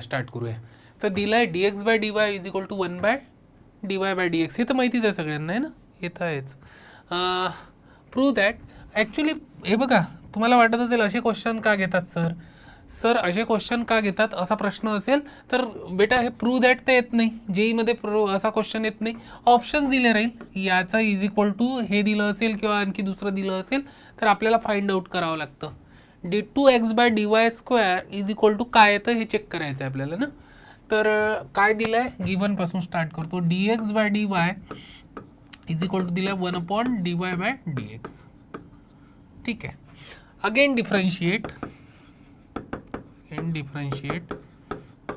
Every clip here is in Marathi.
स्टार्ट करूया. तर दिला आहे dx by dy is equal to 1 by dy by dx. हे तर माहितीच आहे सगळ्यांना आहे ना, हे तर आहेच. Prove that. ॲक्च्युली हे बघा, तुम्हाला वाटत असेल असे क्वेश्चन का घेतात सर असे क्वेश्चन का घेतात असा प्रश्न असेल तर बेटा हे प्रूव्ह दॅट तर येत नाही, जेईमध्ये असा क्वेश्चन येत नाही. ऑप्शन दिले राहील, याचा इज इक्वल टू हे दिलं असेल किंवा आणखी दुसरं दिलं असेल तर आपल्याला फाइंड आउट करावं लागतं. d2x by dy square is equal to काय येतं हे चेक करायचं आहे आपल्याला ना. तर काय दिलं आहे, गिवन पासून स्टार्ट करतो. dx by dy is equal to दिला 1 अपॉन dy बाय dx. ठीक आहे. Again differentiate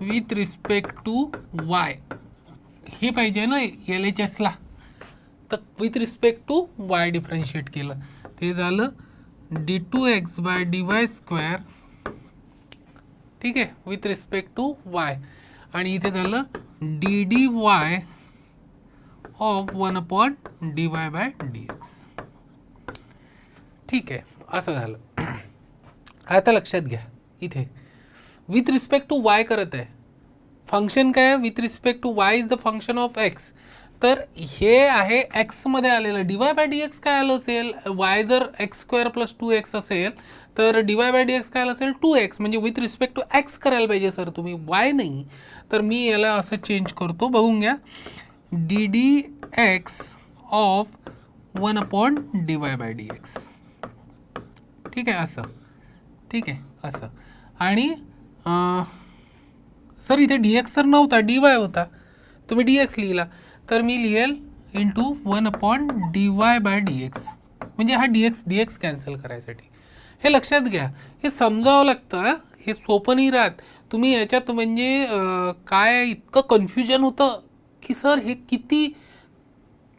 with respect to y. हे पाहिजे ना LHSला, तर with respect to y differentiate केलं ते झालं d2x बाय dy स्क्वेअर. ठीक आहे, विथ रिस्पेक्ट टू y. आणि इथे झालं dy of 1 upon dy by dx. ठीक आहे, असं झालं. आता लक्षात घ्या, इथे विथ रिस्पेक्ट टू वाय करत आहे. फंक्शन काय आहे, with respect to y is the function of x. तर हे आहे एक्समध्ये आलेलं. D y by d x काय आलं असेल, वाय जर एक्स स्क्वेअर प्लस 2x असेल तर D y by d x काय आलं असेल 2x. म्हणजे विथ रिस्पेक्ट टू एक्स करायला पाहिजे सर तुम्ही, वाय नाही. तर मी याला असं चेंज करतो, बघून घ्या. D D x of 1 upon d y by d x. ठीक आहे, असं. ठीक आहे, असं. आणि सर इथे डी एक्स तर नव्हता, डी वाय होता, तुम्ही डी एक्स लिहिला. तर मी लिहेल into 1 upon d y by d x. म्हणजे हा डी एक्स कॅन्सल करायसाठी. हे लक्षात घ्या, हे समजावं लागतं. हे सोपं नाही राहत. तुम्ही याच्यात म्हणजे काय इतकं कन्फ्युजन होतं की सर हे किती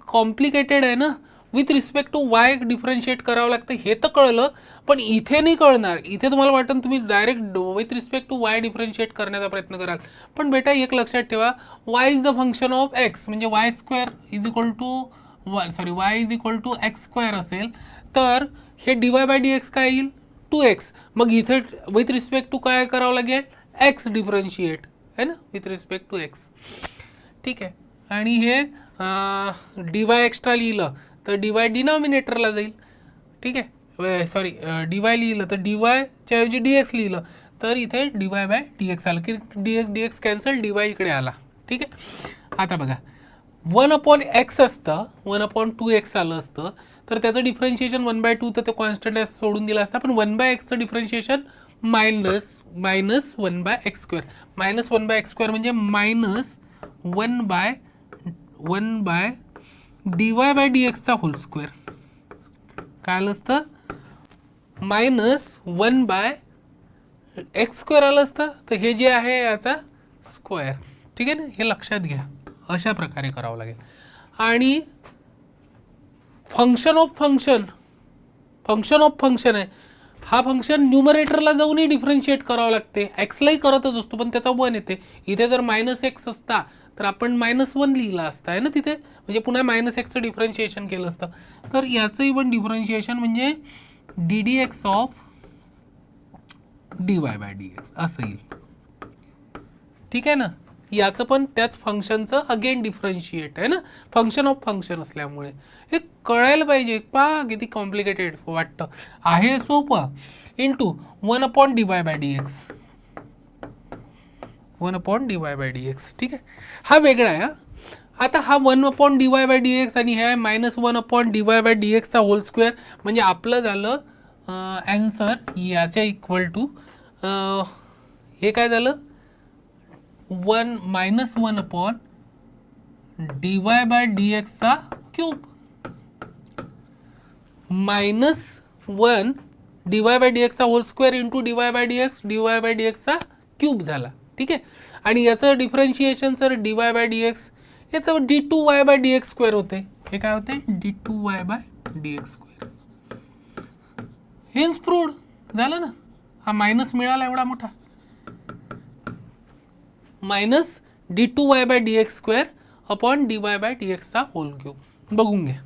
कॉम्प्लिकेटेड आहे ना. With respect to y differentiate करावं लागतं हे तर कळलं, पण इथे नाही कळणार. इथे तुम्हाला वाटतं तुम्ही direct with respect to y differentiate करण्याचा प्रयत्न कराल. पण बेटा एक लक्षात ठेवा, y is the function of x. म्हणजे y square is equal to y is equal to x square असेल तर हे d y by d x काय येईल 2x. मग इथे विथ रिस्पेक्ट टू काय करावं लागेल, एक्स डिफरन्शिएट आहे ना, विथ रिस्पेक्ट टू एक्स. ठीक आहे. आणि हे डी वाय एक्स्ट्रा लिहिलं तर डी वाय डिनॉमिनेटरला जाईल. ठीक आहे, सॉरी डी वाय लिहिलं तर डी वायच्या ऐवजी डी एक्स लिहिलं तर इथे D y by d x आलं की D x cancel, D Y इकडे आला. ठीक आहे. आता बघा 1 अपॉन एक्स असतं, 1 अपॉन 2x आलं असतं तर त्याचं डिफरन्शिएशन 1/2 तर ते कॉन्स्टंट सोडून दिलं असतं. पण 1/xचं differentiation minus 1 by x square. Minus 1 by x square म्हणजे minus 1 by d y by d एक्सचा होल स्क्वेअर. काय आलं असतं, मायनस 1 बाय एक्स स्क्वेअर आलं असतं. तर हे जे आहे याचा स्क्वेअर. ठीक आहे ना, हे लक्षात घ्या, अशा प्रकारे करावं लागेल. आणि फंक्शन ऑफ फंक्शन आहे, हा फंक्शन न्यूमरेटरला जाऊनही डिफरन्शिएट करावं लागते. एक्सलाही करतच असतो पण त्याचा 1 येते. इथे जर मायनस एक्स असता तर आपण -1 लिहिला असता आहे ना तिथे, म्हणजे पुन्हा मायनस एक्सचं डिफरन्शिएशन केलं असतं. तर याचंही पण डिफरन्शिएशन म्हणजे D D x of D y by d x असं येईल. ठीक आहे ना, याचं पण त्याच फंक्शनचं अगेन डिफरन्शिएट आहे ना, फंक्शन ऑफ फंक्शन असल्यामुळे हे कळायला पाहिजे. पहा किती कॉम्प्लिकेटेड वाटतं, आहे सोपं. Into 1 upon d y by d x, 1 upon d y by d x. ठीक आहे, हा वेगळा आहे. आता हा 1 upon d y by d x आणि हे -1 upon d y by d एक्सचा होल स्क्वेअर. म्हणजे आपलं झालं ॲन्सर याच्या इक्वल टू हे काय झालं, -1 upon d y by d एक्सचा cube, -1 d y by d एक्सचा whole square into d y by d एक्सचा क्यूब झाला. ठीक आहे. आणि याचं differentiation sir d y by d x, हे तर d2y by d x square होते. हे काय होते, d2y by d x square. हेच प्रूव्ड झालं ना. हा मायनस मिळाला एवढा मोठा, minus d2y by d x square upon dy by d एक्सचा होल क्यूब. बघून घ्या.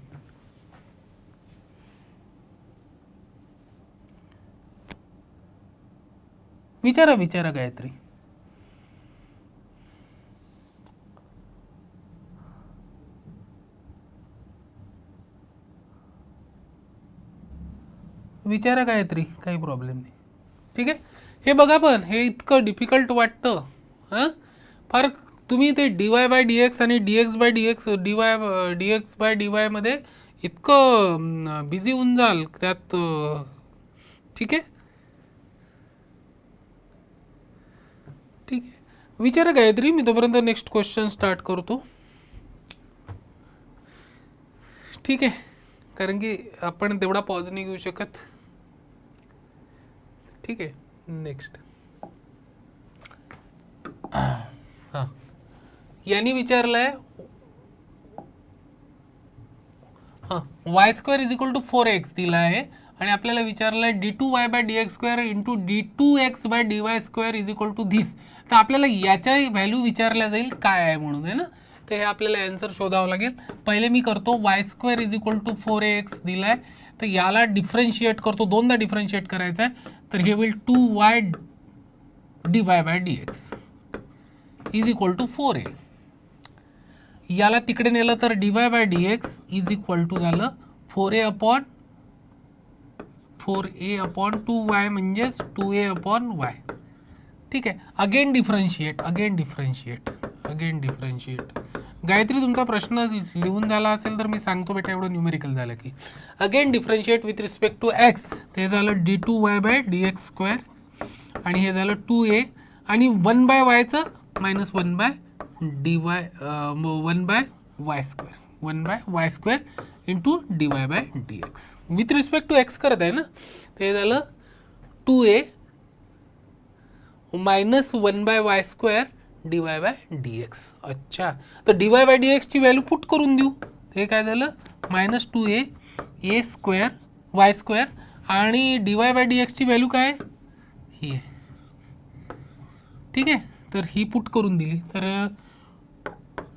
विचारा गायत्री. विचारा गायत्री, काही प्रॉब्लेम नाही. ठीक आहे, हे बघा पण हे इतकं डिफिकल्ट वाटतं हां फार. तुम्ही ते dy/dx आणि dx/dx dy/dy मध्ये इतकं बिझी होऊन जाल त्यात. ठीक आहे, ठीक आहे, विचारा गायत्री, मी तोपर्यंत नेक्स्ट क्वेश्चन स्टार्ट करतो. ठीक आहे, कारण की आपण तेवढा पॉज नाही घेऊ शकत. ठीक आहे, नेक्स्ट. हां, यांनी विचारलंय हां y² = 4x दिला आहे आणि आपल्याला विचारलं आहे d2y/dx² इंटू d2x/dy² धिस. तर आपल्याला याच्या व्हॅल्यू विचारल्या जाईल काय आहे म्हणून, आहे ना. तर हे आपल्याला आन्सर शोधावं लागेल. पहिले मी करतो y² = 4ax दिला आहे, तर याला डिफरन्शिएट करतो, दोनदा डिफरन्शिएट करायचं आहे. तर हे होईल 2y dy/dx = 4a. याला तिकडे नेलं तर dy/dx झालं 4a/2y म्हणजेच 2a/y. ठीक आहे, अगेन डिफरन्शिएट. गायत्री, तुमचा प्रश्न लिहून झाला असेल तर मी सांगतो बेटा, एवढं न्यूमेरिकल झालं की again differentiate with respect to x. ते झालं d2y/dx² आणि हे झालं 2a आणि 1/yचं minus 1/dy 1/y² into dy/dx with respect to x करत आहे ना. ते झालं 2a मायनस 1/y² dy/dx. अच्छा, तर dy/dx ची व्हॅल्यू पुट करून देऊ. हे काय झालं मायनस 2a y² आणि dy/dx ची व्हॅल्यू काय ही आहे. ठीक आहे, तर ही पुट करून दिली तर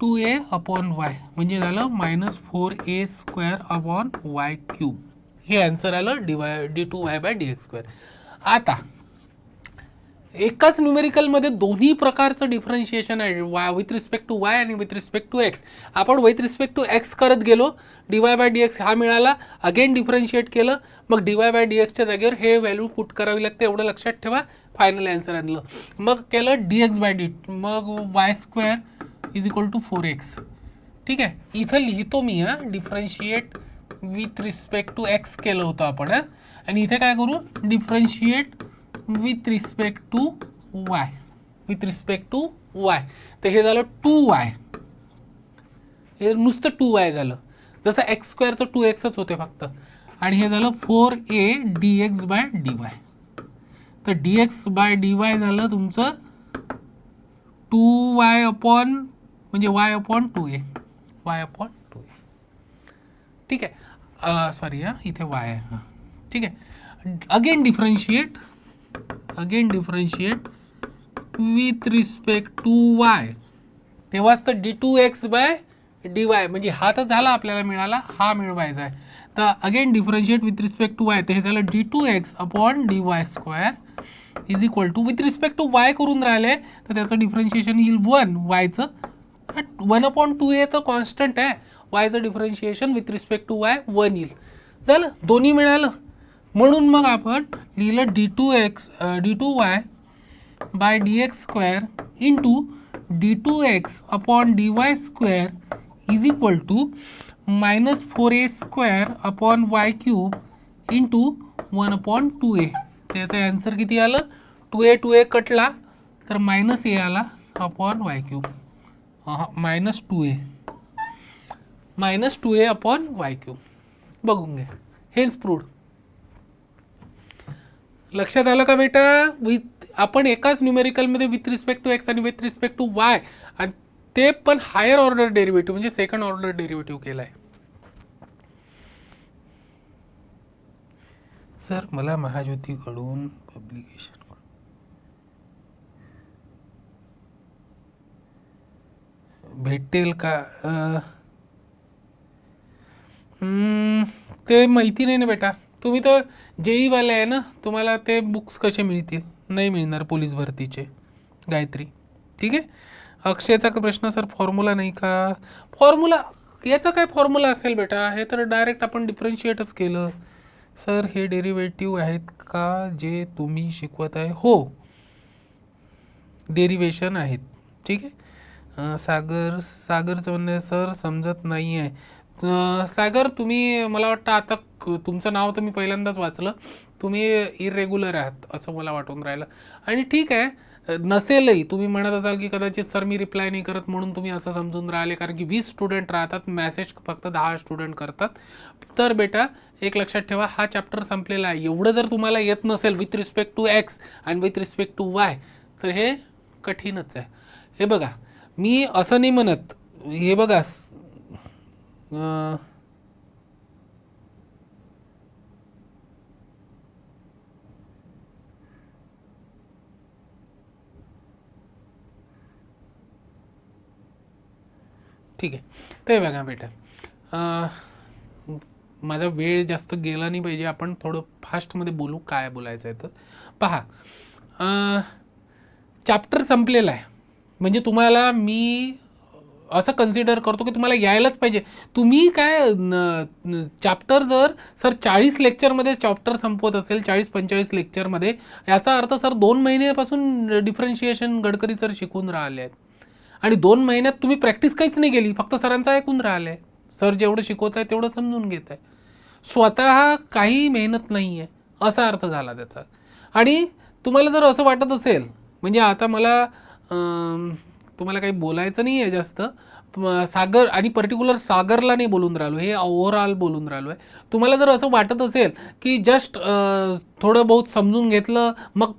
2a/y म्हणजे झालं मायनस 4a² हे आन्सर आलं d2y/dx². आता एकाच न्यूमेरिकलमध्ये दोन्ही प्रकारचं डिफरन्शिएशन आहे, विथ रिस्पेक्ट टू वाय आणि विथ रिस्पेक्ट टू एक्स. आपण विथ रिस्पेक्ट टू एक्स करत गेलो, dy/dx हा मिळाला, अगेन डिफरन्शिएट केलं, मग dy/dxच्या जागेवर हे व्हॅल्यू पुट करावी लागते, एवढं लक्षात ठेवा. फायनल आन्सर आणलं. मग केलं dx/dt, मग y² = 4x. ठीक आहे, इथं लिहितो मी differentiate with respect to x केलं होतं आपण आणि इथे काय करू differentiate with respect to y. तर हे झालं 2y, हे नुसतं 2y झालं, जसं x² 2xच होते फक्त. आणि हे झालं 4a dx/dy. तर dx/dy झालं तुमचं 2y म्हणजे y/2a. ठीक आहे, सॉरी इथे y आहे. ठीक आहे, again differentiate with respect to y. तेव्हाच तर d2x/dy म्हणजे हा तर झाला आपल्याला मिळाला, हा मिळवायचा आहे. तर again differentiate with respect to y, तर हे झालं d2x/dy² with respect to Y करून राहिले, तर त्याचं डिफरन्शिएशन येईल 1 वायचं. 1/2a तर कॉन्स्टंट आहे, वायचं differentiation with respect to y 1 येईल. झालं, दोन्ही मिळालं. म्हणून मग आपण लिहिलं d2y/dx² into d2x/dy² minus 4a² into 1/2a. त्याचं आन्सर किती आलं, 2a कटला तर मायनस a आला अपॉन y³. Minus 2a/y³. बघून घ्या, हेच प्रूव्ड. लक्षात आलं का बेटा. आपण एकाच न्यूमेरिकलमध्ये विथ रिस्पेक्ट टू एक्स आणि विथ रिस्पेक्ट टू वाय, आणि ते पण हायर ऑर्डर डेरिव्हेटिव्ह म्हणजे सेकंड ऑर्डर डेरिव्हेटिव्ह केला आहे. सर मला महाज्योतीकडून पब्लिकेशन भेटेल का, ते माहिती नाही ना बेटा. तुम्ही तर JEE वाले आहे ना, तुम्हाला ते बुक्स कसे मिळतील, नाही मिळणार पोलीस भरतीचे गायत्री. ठीक आहे, अक्षयचा प्रश्न सर फॉर्म्युला नाही का. फॉर्म्युला याचा काय फॉर्म्युला असेल बेटा, हे तर डायरेक्ट आपण डिफरन्शिएटच केलं. सर हे डेरिव्हेटिव्ह आहेत का जे तुम्ही शिकवत आहे? हो, डेरिव्हेशन आहेत. ठीक आहे. सागरचं म्हणणं आहे, सर समजत नाही आहे. सागर, तुम्ही मला वाटतं आता तुमचं नाव तर मी पहिल्यांदाच वाचलं. तुम्ही इरेग्युलर आहात असं मला वाटून राहिलं. आणि ठीक आहे, नसेलही, तुम्ही म्हणत असाल की कदाचित सर मी रिप्लाय नाही करत म्हणून तुम्ही असं समजून राहिले, कारण की 20 स्टुडंट राहतात, मॅसेज फक्त 10 स्टुडंट करतात. तर बेटा एक लक्षात ठेवा, हा चॅप्टर संपलेला आहे. एवढं जर तुम्हाला येत नसेल विथ रिस्पेक्ट टू एक्स आणि विथ रिस्पेक्ट टू वाय, तर हे कठीणच आहे. हे बघा, मी असं नाही म्हणत, हे बघा, ठीक आहे. ते बघा बेटा, माझा वेळ जास्त गेला नाही पाहिजे, आपण थोडं फास्टमध्ये बोलू, काय बोलायचं आहे तर पहा. चॅप्टर संपलेला आहे, म्हणजे तुम्हाला मी असं कन्सिडर करतो की तुम्हाला यायलाच पाहिजे. तुम्ही काय चॅप्टर जर सर 40 लेक्चरमध्ये चॅप्टर संपवत असेल, 40-45 लेक्चरमध्ये, याचा अर्थ सर 2 महिन्यापासून डिफरन्शिएशन गडकरी सर शिकून राहिले आहेत. आणि 2 महिन्यात तुम्ही प्रॅक्टिस काहीच नाही केली, फक्त सरांचं ऐकून राहिले. सर जेवढं शिकवत आहे तेवढं समजून घेत आहे, स्वतः काही मेहनत नाही आहे, असा अर्थ झाला त्याचा. आणि तुम्हाला जर असं वाटत असेल, म्हणजे आता मला तुम्हाला काही बोलायचं नाही आहे जास्त, सागर आणि पर्टिक्युलर सागरला नाही बोलून राहिलो, हे ओव्हरऑल बोलून राहिलो आहे. तुम्हाला जर असं वाटत असेल की जस्ट थोडं बहुत समजून घेतलं, मग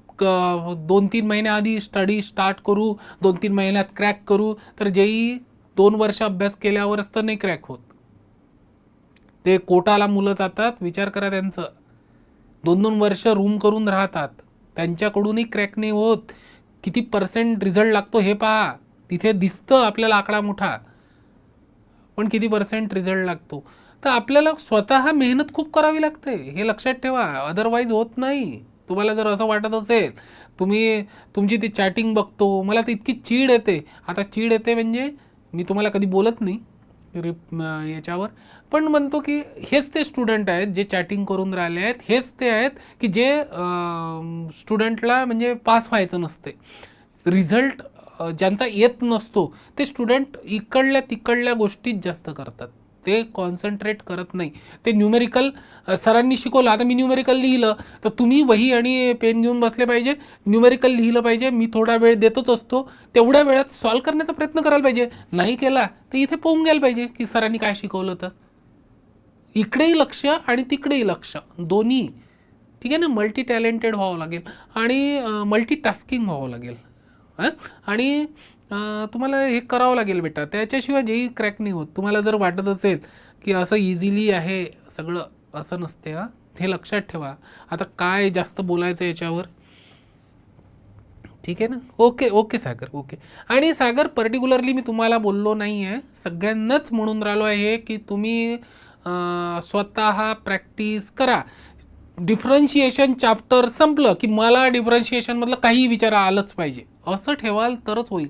2-3 महिन्याआधी स्टडी स्टार्ट करू, 2-3 महिन्यात क्रॅक करू, तर जेही 2 वर्ष अभ्यास केल्यावरच तर नाही क्रॅक होत. ते कोटाला मुलं जातात, विचार करा त्यांचं, 2-2 वर्ष रूम करून राहतात, त्यांच्याकडूनही क्रॅक नाही होत. किती % रिझल्ट लागतो हे पहा, तिथे दिसतं आपल्याला आकडा मोठा, पण किती % रिझल्ट लागतो. तर आपल्याला स्वतः मेहनत खूप करावी लागते, हे लक्षात ठेवा, अदरवाईज होत नाही. तुम्हाला जर असं वाटत असेल, तुमची ती चॅटिंग बघतो, मला तर इतकी चीड येते. आता चीड येते म्हणजे मी तुम्हाला कधी बोलत नाही याच्यावर, पण म्हणतो की हेच ते स्टुडंट आहेत जे चॅटिंग करून राहिले आहेत, हेच ते आहेत की जे स्टुडंटला म्हणजे पास व्हायचं नसते, रिझल्ट ज्यांचा येत नसतो, ते स्टुडंट इकडल्या तिकडल्या गोष्टीत जास्त करतात, ते कॉन्सन्ट्रेट करत नाही. ते न्यूमेरिकल सरांनी शिकवलं, आता मी न्यूमेरिकल लिहिलं, तर तुम्ही वही आणि पेन घेऊन बसले पाहिजे, न्यूमेरिकल लिहिलं पाहिजे. मी थोडा वेळ देतोच असतो, तेवढ्या वेळात सॉल्व करण्याचा प्रयत्न करायला पाहिजे. नाही केला तर इथे पोहून गेलं पाहिजे की सरांनी काय शिकवलं. तर इकडेही लक्ष आणि तिकडेही लक्ष, दोन्ही. ठीक आहे ना, मल्टी टॅलेंटेड व्हावं लागेल आणि मल्टीटास्किंग व्हावं लागेल. आणि तुम्हाला हे करावं लागेल बेटा, त्याच्याशिवाय जेही क्रॅक नाही होत. तुम्हाला जर वाटत असेल की असं इझिली आहे सगळं, असं नसते. हे लक्षात ठेवा. आता काय जास्त बोलायचं याच्यावर, ठीक आहे ना. ओके सागर, ओके. आणि सागर, पर्टिक्युलरली मी तुम्हाला बोललो नाही आहे, सगळ्यांनाच म्हणून राहिलो आहे की तुम्ही स्वतः प्रॅक्टिस करा. डिफरन्शिएशन चॅप्टर संपलं की मला डिफरन्शिएशनमधलं काही विचार आलंच पाहिजे, असं ठेवाल तरच होईल.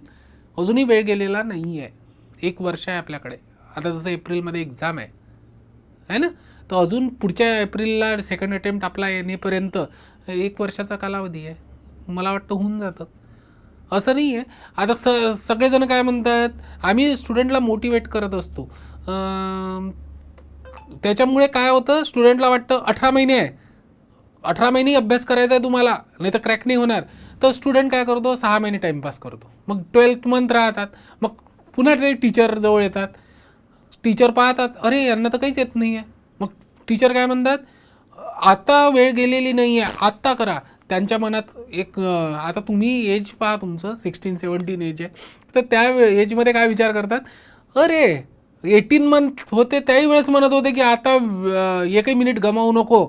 अजूनही वेळ गेलेला नाही आहे, 1 वर्ष आहे आपल्याकडे. आता जसं एप्रिलमध्ये एक्झाम आहे ना, तर अजून पुढच्या एप्रिलला सेकंड अटेम्प्ट आपला येण्यापर्यंत 1 वर्षाचा कालावधी आहे. मला वाटतं होऊन जातं, असं नाही आहे. आता सगळेजण काय म्हणतात, आम्ही स्टुडंटला मोटिवेट करत असतो, त्याच्यामुळे काय होतं, स्टुडंटला वाटतं 18 महिने आहे, 18 महिने अभ्यास करायचा आहे तुम्हाला, नाही तर क्रॅक नाही होणार. तर स्टुडंट काय करतो, 6 महिने टाईमपास करतो, मग 12th मंथ राहतात, मग पुन्हा ते टीचर जवळ येतात, टीचर पाहतात, अरे यांना तर काहीच येत नाही आहे. मग टीचर काय म्हणतात, आता वेळ गेलेली नाही आहे, आत्ता करा. त्यांच्या मनात एक, आता तुम्ही एज पहा, तुमचं 16-17 एज आहे, तर त्या एजमध्ये काय विचार करतात, अरे 18 मंथ होते त्याही वेळेस म्हणत होते की आता एकही मिनिट गमावू नको,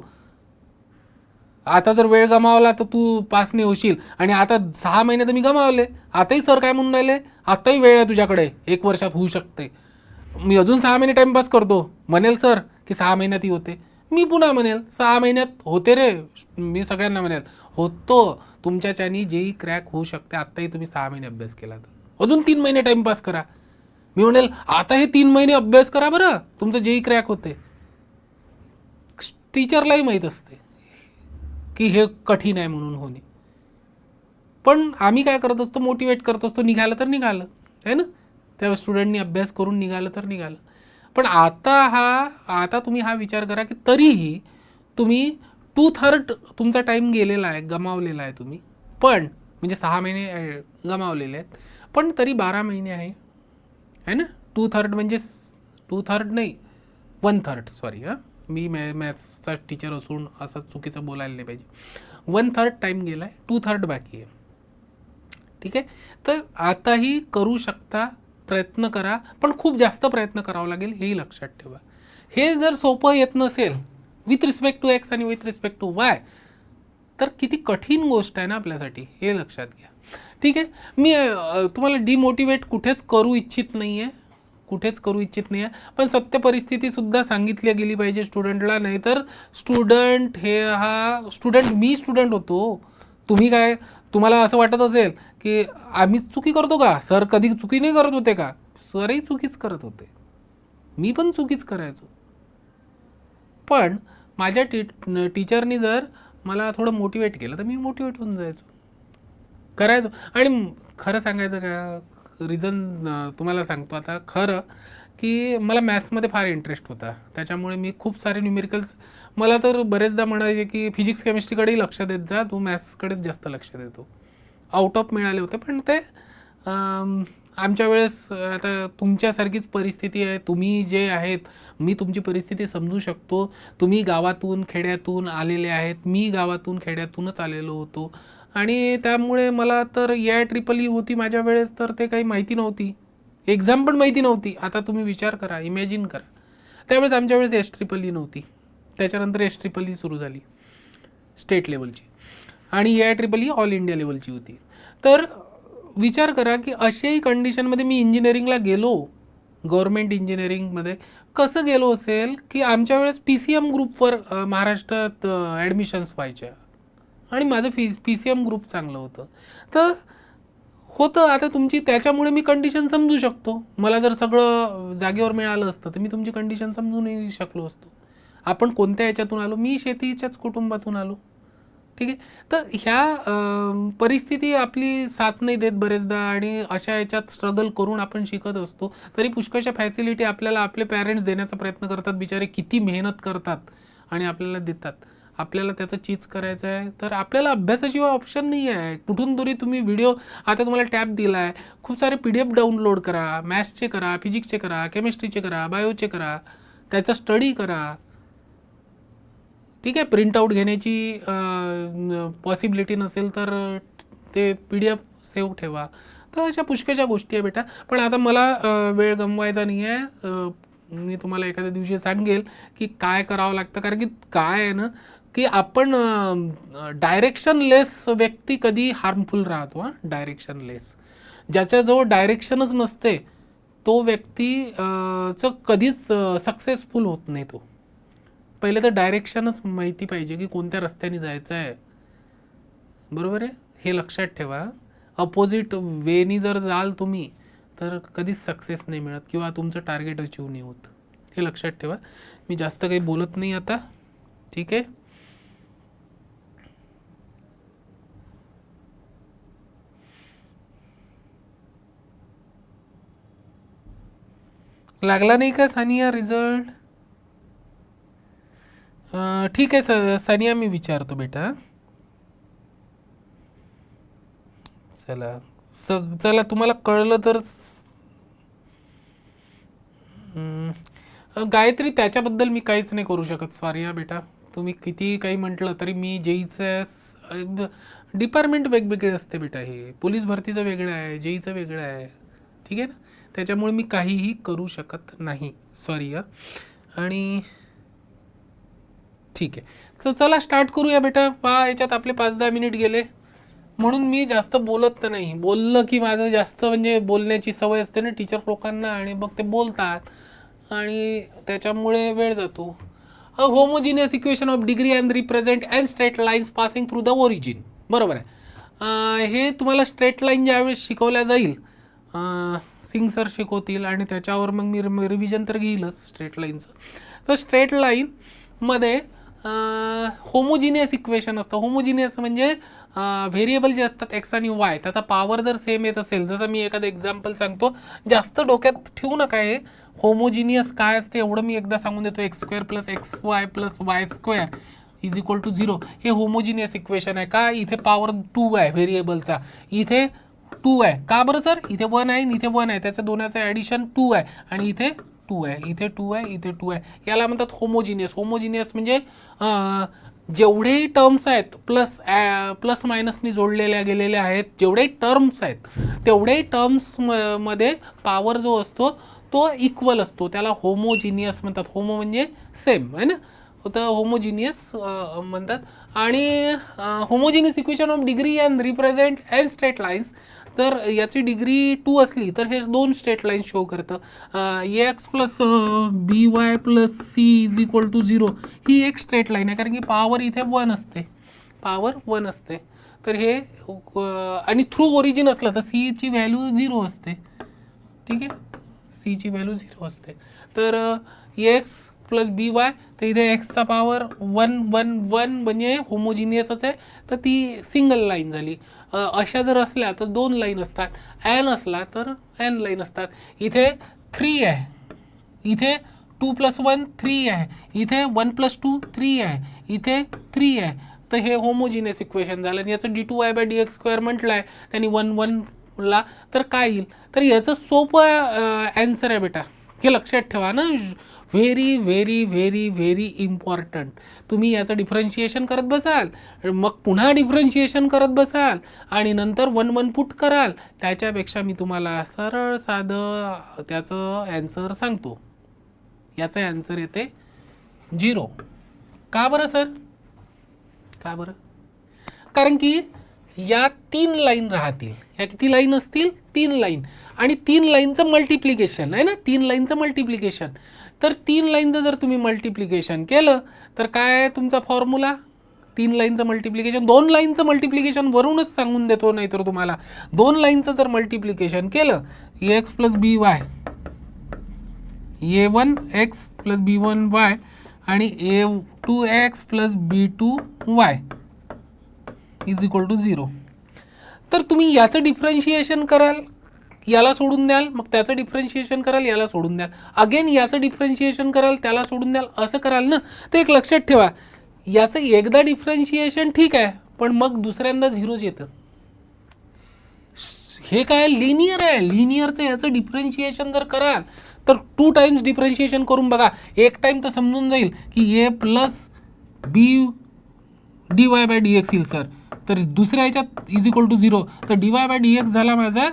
आता जर वेळ गमावला तर तू पास नाही होशील, आणि आता 6 महिने तर मी गमावले, आताही सर काय म्हणून राहिले, आताही वेळ आहे तुझ्याकडे, 1 वर्षात होऊ शकते. मी अजून 6 महिने टाईमपास करतो, म्हणेल सर की 6 महिन्यातही होते, मी पुन्हा म्हणेल 6 महिन्यात होते रे, मी सगळ्यांना म्हणेल होतो, तुमच्याच्यानी जेही क्रॅक होऊ शकते. आत्ताही तुम्ही 6 महिने अभ्यास केला तर अजून 3 महिने टाईमपास करा, मी म्हणेल आता हे 3 महिने अभ्यास करा बरं, तुमचं जेही क्रॅक होते. टीचरलाही माहीत असते की हे कठीण आहे म्हणून होणे, पण आम्ही काय करत असतो, मोटिवेट करत असतो, निघालं तर निघालं आहे ना, त्या स्टुडंटनी अभ्यास करून निघालं तर निघालं. पण आता तुम्ही हा विचार करा की तरीही तुम्ही 2/3 तुमचा टाईम गेलेला आहे, गमावलेला आहे तुम्ही, पण म्हणजे 6 महिने गमावलेले आहेत, पण तरी 12 महिने आहे ना. 2/3 म्हणजे 2/3 नाही, 1/3, सॉरी हां, मी मॅथ्सचा टीचर असून असं चुकीचं बोलायला नाही पाहिजे. 1/3 टाईम गेला आहे, 2/3 बाकी आहे. ठीक आहे, तर आताही करू शकता, प्रयत्न करा, पण खूप जास्त प्रयत्न करावा लागेल, हेही लक्षात ठेवा. हे जर सोपं येत नसेल विथ रिस्पेक्ट टू एक्स आणि विथ रिस्पेक्ट टू वाय, तर किती कठीण गोष्ट आहे ना आपल्यासाठी, हे लक्षात घ्या. ठीक आहे, मी तुम्हाला डिमोटिवेट कुठेच करू इच्छित नाही आहे, पण सत्य परिस्थितीसुद्धा सांगितली गेली पाहिजे स्टुडंटला, नाहीतर स्टुडंट मी स्टुडंट होतो. तुम्ही काय, तुम्हाला असं वाटत असेल की आम्हीच चुकी करतो का, सर कधी चुकी नाही करत होते का, सरही चुकीच करत होते, मी पण चुकीच करायचो, पण माझ्या टीचरनी जर मला थोडं मोटिवेट केलं तर मी मोटिवेट होऊन करायचो. आणि खरं सांगायचं का, रिझन तुम्हाला सांगतो आता खरं, की मला मॅथ्समध्ये फार इंटरेस्ट होता, त्याच्यामुळे मी खूप सारे न्यूमेरिकल्स, मला तर बरेचदा म्हणायचे की फिजिक्स केमिस्ट्रीकडेही लक्ष देत जा, तू मॅथ्सकडेच जास्त लक्ष देतो. आउट ऑफ मिळाले होते, पण ते आमच्या वेळेस, आता तुमच्यासारखीच परिस्थिती आहे, तुम्ही जे आहेत, मी तुमची परिस्थिती समजू शकतो, तुम्ही गावातून खेड्यातून आलेले आहेत, मी गावातून खेड्यातूनच आलेलो होतो, आणि त्यामुळे मला तर AIEEE होती माझ्या वेळेस, तर ते काही माहिती नव्हती, एक्झाम पण माहिती नव्हती. आता तुम्ही विचार करा, इमॅजिन करा, त्यावेळेस आमच्या वेळेस AIEEE नव्हती, त्याच्यानंतर AIEEE सुरू झाली स्टेट लेवलची, आणि AIEEE ऑल इंडिया लेवलची होती. तर विचार करा की अशाही कंडिशनमध्ये मी इंजिनिअरिंगला गेलो, गव्हर्मेंट इंजिनिअरिंगमध्ये कसं गेलो असेल, की आमच्या वेळेस PCM ग्रुपवर महाराष्ट्रात ॲडमिशन्स व्हायच्या, आणि माझं PCM ग्रुप चांगलं होतं, तर होतं. आता तुमची, त्याच्यामुळे मी कंडिशन समजू शकतो, मला जर सगळं जागेवर मिळालं असतं तर मी तुमची कंडिशन समजू नाही शकलो असतो. आपण कोणत्या याच्यातून आलो, मी शेतीच्याच कुटुंबातून आलो. ठीक आहे, तर ह्या परिस्थिती आपली साथ नाही देत बरेचदा, आणि अशा याच्यात स्ट्रगल करून आपण शिकत असतो, तरी पुष्कळशा फॅसिलिटी आपल्याला आपले पॅरेंट्स देण्याचा प्रयत्न करतात, बिचारे किती मेहनत करतात आणि आपल्याला देतात. आपल्याला त्याचं चीज करायचं आहे तर आपल्याला अभ्यासाशिवाय ऑप्शन नाही आहे. कुठून तरी तुम्ही व्हिडिओ, आता तुम्हाला टॅब दिला आहे, खूप सारे PDF डाउनलोड करा, मॅथ्सचे करा, फिजिक्सचे करा, केमिस्ट्रीचे करा, बायोचे करा, त्याचा स्टडी करा. ठीक आहे, प्रिंटआउट घेण्याची पॉसिबिलिटी नसेल तर ते PDF सेव्ह ठेवा. तर अशा पुष्कळशा गोष्टी आहे बेटा, पण आता मला वेळ गमवायचा नाही आहे. मी तुम्हाला एखाद्या दिवशी सांगेल की काय करावं लागतं, कारण की काय आहे ना, की आपण डायरेक्शनलेस व्यक्ती कधी हार्मफुल राहतो. डायरेक्शनलेस, ज्याच्याजवळ डायरेक्शनच नसते तो व्यक्ती कधीच सक्सेसफुल होत नाही. तो पहिले तर डायरेक्शनच माहिती पाहिजे की कोणत्या रस्त्याने जायचं आहे, बरोबर आहे, हे लक्षात ठेवा. अपोजिट वेनी जर जाल तुम्ही तर कधीच सक्सेस नाही मिळत, किंवा तुमचं टार्गेट अचीव नाही होत, हे लक्षात ठेवा. मी जास्त काही बोलत नाही आता, ठीक आहे. लागला नाही का सानिया रिझल्ट? ठीक आहे सानिया, मी विचारतो बेटा. चला तुम्हाला कळलं तर. गायत्री, त्याच्याबद्दल मी काहीच नाही करू शकत, सॉरी हा बेटा. तुम्ही किती काही म्हटलं तरी मी जेईचं डिपार्टमेंट वेगवेगळे असते बेटा, हे पोलीस भरतीचं वेगळं आहे, जेईचं वेगळं आहे, ठीक आहे ना, त्याच्यामुळे मी काहीही करू शकत नाही, सॉरी हा. आणि ठीक आहे, तर चला स्टार्ट करूया बेटा. याच्यात आपले 5-10 मिनिट गेले, म्हणून मी जास्त बोलत नाही. बोललं की माझं जास्त म्हणजे बोलण्याची सवय असते ना टीचर लोकांना, आणि मग ते बोलतात आणि त्याच्यामुळे वेळ जातो. A homogeneous equation of degree and represent and straight lines passing through the origin, बरोबर आहे. हे तुम्हाला स्ट्रेट लाईन ज्यावेळेस शिकवल्या जाईल, सिंग सर शिकवतील, आणि त्याच्यावर मग मी रिव्हिजन तर घेईलच स्ट्रेट लाईनचं. तर स्ट्रेट लाईनमध्ये होमोजिनियस इक्वेशन असतं. होमोजिनियस म्हणजे व्हेरिएबल जे असतात एक्स आणि वाय, त्याचा पॉवर जर सेम येत असेल, जसं मी एखादं एक्झाम्पल सांगतो, जास्त डोक्यात ठेवू नका. हे होमोजिनियस काय असते एवढं मी एकदा सांगून देतो. X square plus x y plus y square is equal to 0 हे होमोजिनियस इक्वेशन आहे. का? इथे पॉवर 2 आहे व्हेरिएबलचा, इथे 2 आहे. का बरं सर? इथे 1 आहे, इथे 1 आहे, त्याच्या दोन्हाचं ॲडिशन 2 आहे, आणि इथे 2 आहे, इथे 2 आहे, इथे 2 आहे. याला म्हणतात होमोजिनियस. होमोजिनियस म्हणजे जेवढेही टर्म्स आहेत प्लस मायनसनी जोडलेल्या गेलेल्या आहेत, जेवढेही टर्म्स आहेत तेवढेही टर्म्स मध्ये पॉवर जो असतो तो इक्वल असतो, त्याला होमोजिनियस म्हणतात. होमो म्हणजे सेम आहे ना, तर होमोजिनियस म्हणतात. आणि homogeneous equation of degree and represent n straight lines. तर याची डिग्री 2 असली तर हे 2 स्ट्रेट लाईन्स शो करतं. X plus b y plus c is equal to 0 ही एक स्ट्रेट लाईन आहे, कारण की पॉवर इथे 1 असते, पॉवर 1 असते. तर हे आणि थ्रू ओरिजिन असलं तर सी ची व्हॅल्यू 0 असते. ठीक आहे, सी ची व्हॅल्यू 0 असते. तर एक्स प्लस बी वाय, तर इथे एक्सचा पॉवर 1 1 1 म्हणजे होमोजिनियसच आहे, तर ती सिंगल लाईन झाली. अशा जर असल्या तर 2 लाईन असतात, एन असला तर एन लाईन असतात. इथे 3 आहे, इथे 2 + 1 3 आहे, इथे 1 + 2 3 आहे, इथे 3 आहे. तर हे होमोजिनियस इक्वेशन झालं. आणि याचं d2y/dx² म्हटलं आहे त्यांनी 1 1 ला, तर काय येईल? तर याचं सोपं ॲन्सर आहे बेटा, हे लक्षात ठेवा ना. Very very very very important. तुम्ही याचं डिफरन्शिएशन करत बसाल, मग पुन्हा डिफरन्शिएशन करत बसाल, आणि नंतर 1 1 पुट कराल. त्याच्यापेक्षा मी तुम्हाला सरळ साधं त्याचं ॲन्सर सांगतो. याचं ॲन्सर येते 0. का बरं सर? का बरं? कारण की या 3 लाईन राहतील. या किती लाईन असतील? 3 लाईन. आणि 3 लाईनचं मल्टिप्लिकेशन आहे ना, 3 लाईनचं मल्टिप्लिकेशन. तर 3 लाईनचं जर तुम्ही मल्टिप्लिकेशन केलं तर काय आहे तुमचा फॉर्म्युला? 3 लाईनचं मल्टिप्लिकेशन. 2 लाईनचं मल्टिप्लिकेशन वरूनच सांगून देतो, नाही तर तुम्हाला 2 लाईनचं जर मल्टिप्लिकेशन केलं, x plus b y, a1 x plus b1 y आणि a2 x plus b2 y is equal to 0. तर तुम्ही याचं डिफरन्शिएशन कराल, याला सोडून द्याल, मग त्याचं डिफरन्शिएशन कराल, याला सोडून द्याल, अगेन याचं डिफरन्शिएशन कराल, त्याला सोडून द्याल, असं कराल ना. तर एक लक्षात ठेवा, याचं एकदा डिफरन्शिएशन ठीक आहे, पण मग दुसऱ्यांदा 0च येतं. हे काय लिनियर आहे. लिनियरचं याचं डिफरन्शिएशन जर कराल तर 2 टाइम्स डिफरन्शिएशन करून बघा. एक टाइम तर समजून जाईल की ए प्लस बी dy/dx येईल सर. तर दुसऱ्या ह्याच्यात इज इक्वल टू 0, तर dy/dx झाला माझा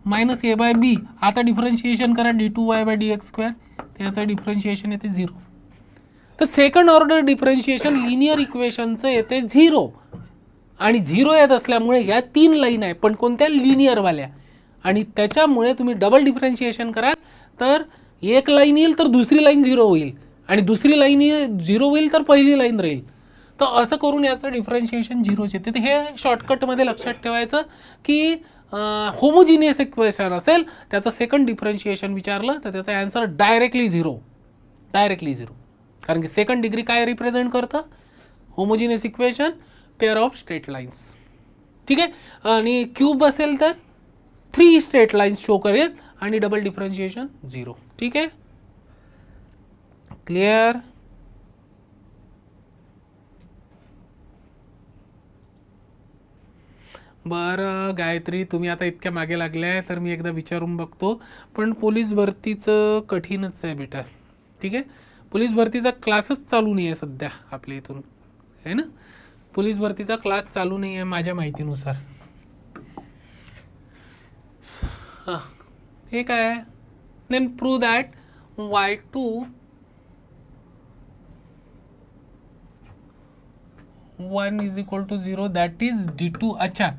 -a/b. आता डिफरन्शिएशन करा d2y/dx², त्याचं डिफरन्शिएशन येते 0. तर सेकंड ऑर्डर डिफरन्शिएशन लिनियर इक्वेशनचं येते 0. आणि 0 येत असल्यामुळे या 3 लाईन आहे, पण कोणत्या? लिनियरवाल्या. आणि त्याच्यामुळे तुम्ही डबल डिफरन्शिएशन कराल तर एक लाईन येईल तर दुसरी लाईन 0 होईल, आणि दुसरी लाईन 0 होईल तर पहिली लाईन राहील. तर असं करून याचं डिफरन्शिएशन 0च येते. तर हे शॉर्टकटमध्ये लक्षात ठेवायचं की होमोजिनियस इक्वेशन असेल, त्याचं सेकंड डिफरन्शिएशन विचारलं तर त्याचा ॲन्सर डायरेक्टली 0. डायरेक्टली 0. कारण की सेकंड डिग्री काय रिप्रेझेंट करतं? Homogeneous equation, pair of straight lines. ठीक आहे. आणि क्यूब असेल तर 3 स्ट्रेट लाईन्स शो करेल, आणि डबल डिफरन्शिएशन 0. ठीक आहे, क्लिअर? बरं गायत्री, तुम्ही आता इतक्या मागे लागल्या आहे तर मी एकदा विचारून बघतो. पण पोलीस भरतीचं कठीणच आहे बेटा. ठीक आहे, पोलीस भरतीचा क्लासच चालू नाही आहे सध्या आपल्या इथून, आहे ना. पोलीस भरतीचा क्लास चालू नाही आहे माझ्या माहितीनुसार. हां, हे काय आहे? Then prove that y2 1 is equal to 0, that is d2. अच्छा,